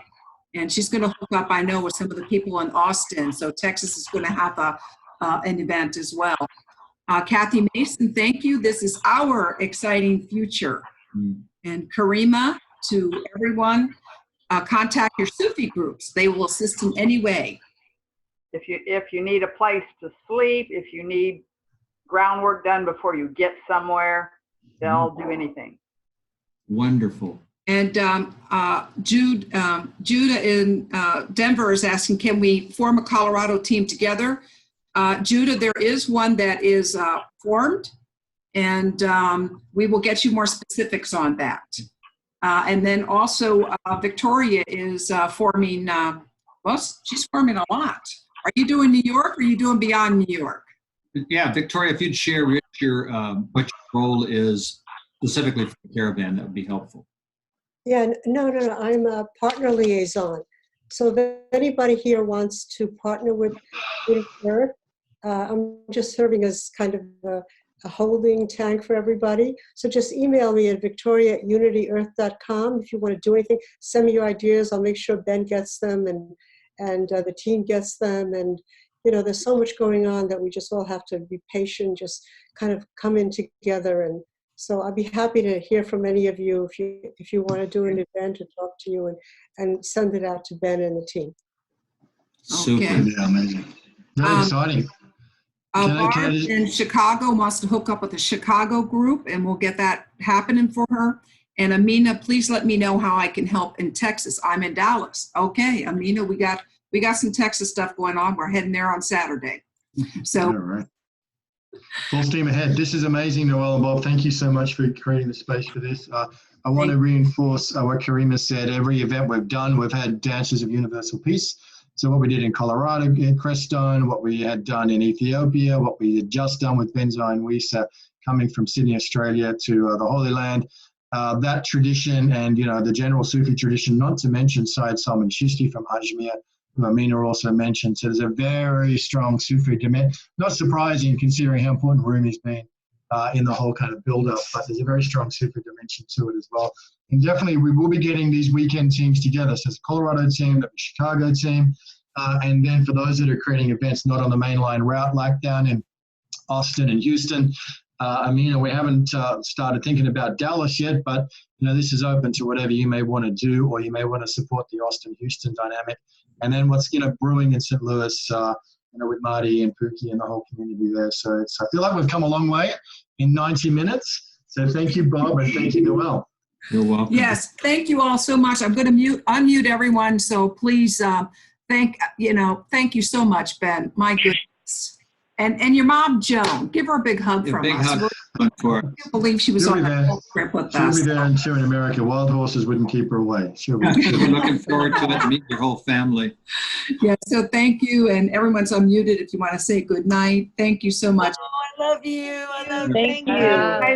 And she's going to hook up, I know, with some of the people in Austin. So Texas is going to have an event as well. Kathy Mason, thank you. This is our exciting future. And Karima, to everyone, contact your Sufi groups. They will assist in any way. If you need a place to sleep, if you need groundwork done before you get somewhere, they'll do anything. Wonderful. And Judah in Denver is asking, can we form a Colorado team together? Judah, there is one that is formed, and we will get you more specifics on that. And then also Victoria is forming, well, she's forming a lot. Are you doing New York or are you doing beyond New York? Yeah, Victoria, if you'd share what your role is specifically for the Caravan, that would be helpful. Yeah, no, I'm a partner liaison. So if anybody here wants to partner with Unity.Earth, I'm just serving as kind of a holding tank for everybody. So just email me at victoria@unityearth.com if you want to do anything. Send me your ideas. I'll make sure Ben gets them and the team gets them. And, you know, there's so much going on that we just all have to be patient, just kind of come in together. And so I'd be happy to hear from any of you if you want to do an event and talk to you and send it out to Ben and the team. Super. Okay. Yeah, amazing. Very exciting. Barb in Chicago wants to hook up with the Chicago group, and we'll get that happening for her. And Amina, please let me know how I can help in Texas. I'm in Dallas. Okay, Amina, we got some Texas stuff going on. We're heading there on Saturday. So, all right. Full steam ahead. This is amazing, Noelle and Bob. Thank you so much for creating the space for this. I want to reinforce what Karima said. Every event we've done, we've had Dances of Universal Peace. So what we did in Colorado, in Crestone, what we had done in Ethiopia, what we had just done with Benzo and Wisa, coming from Sydney, Australia to the Holy Land. That tradition and, you know, the general Sufi tradition, not to mention Syed Salman Chisti from Ajmer, who Amina also mentioned. So there's a very strong Sufi dimension. Not surprising considering how important Rumi's been in the whole kind of build-up, but there's a very strong Sufi dimension to it as well. And definitely we will be getting these weekend teams together. So it's a Colorado team, the Chicago team, and then for those that are creating events not on the mainline route, like down in Austin and Houston, Amina, we haven't started thinking about Dallas yet, but you know, this is open to whatever you may want to do, or you may want to support the Austin-Houston dynamic. And then what's brewing in St. Louis, with Marty and Pookie and the whole community there. So I feel like we've come a long way in 90 minutes. So thank you, Bob, and thank you, Noelle. You're welcome. yes, thank you all so much. I'm going to unmute everyone. So please, thank you so much, Ben. My goodness. And your mom, Joan, give her a big hug from Big us. hug for I can't believe she was She'll on be that there. whole trip with She'll us. be there until in America. Wild horses wouldn't keep her away. She'll be We're looking forward to it. Meet your whole family. Yeah, so thank you. And everyone's unmuted if you want to say good night. Thank you so much. Oh, I love you. I love you. Thank you.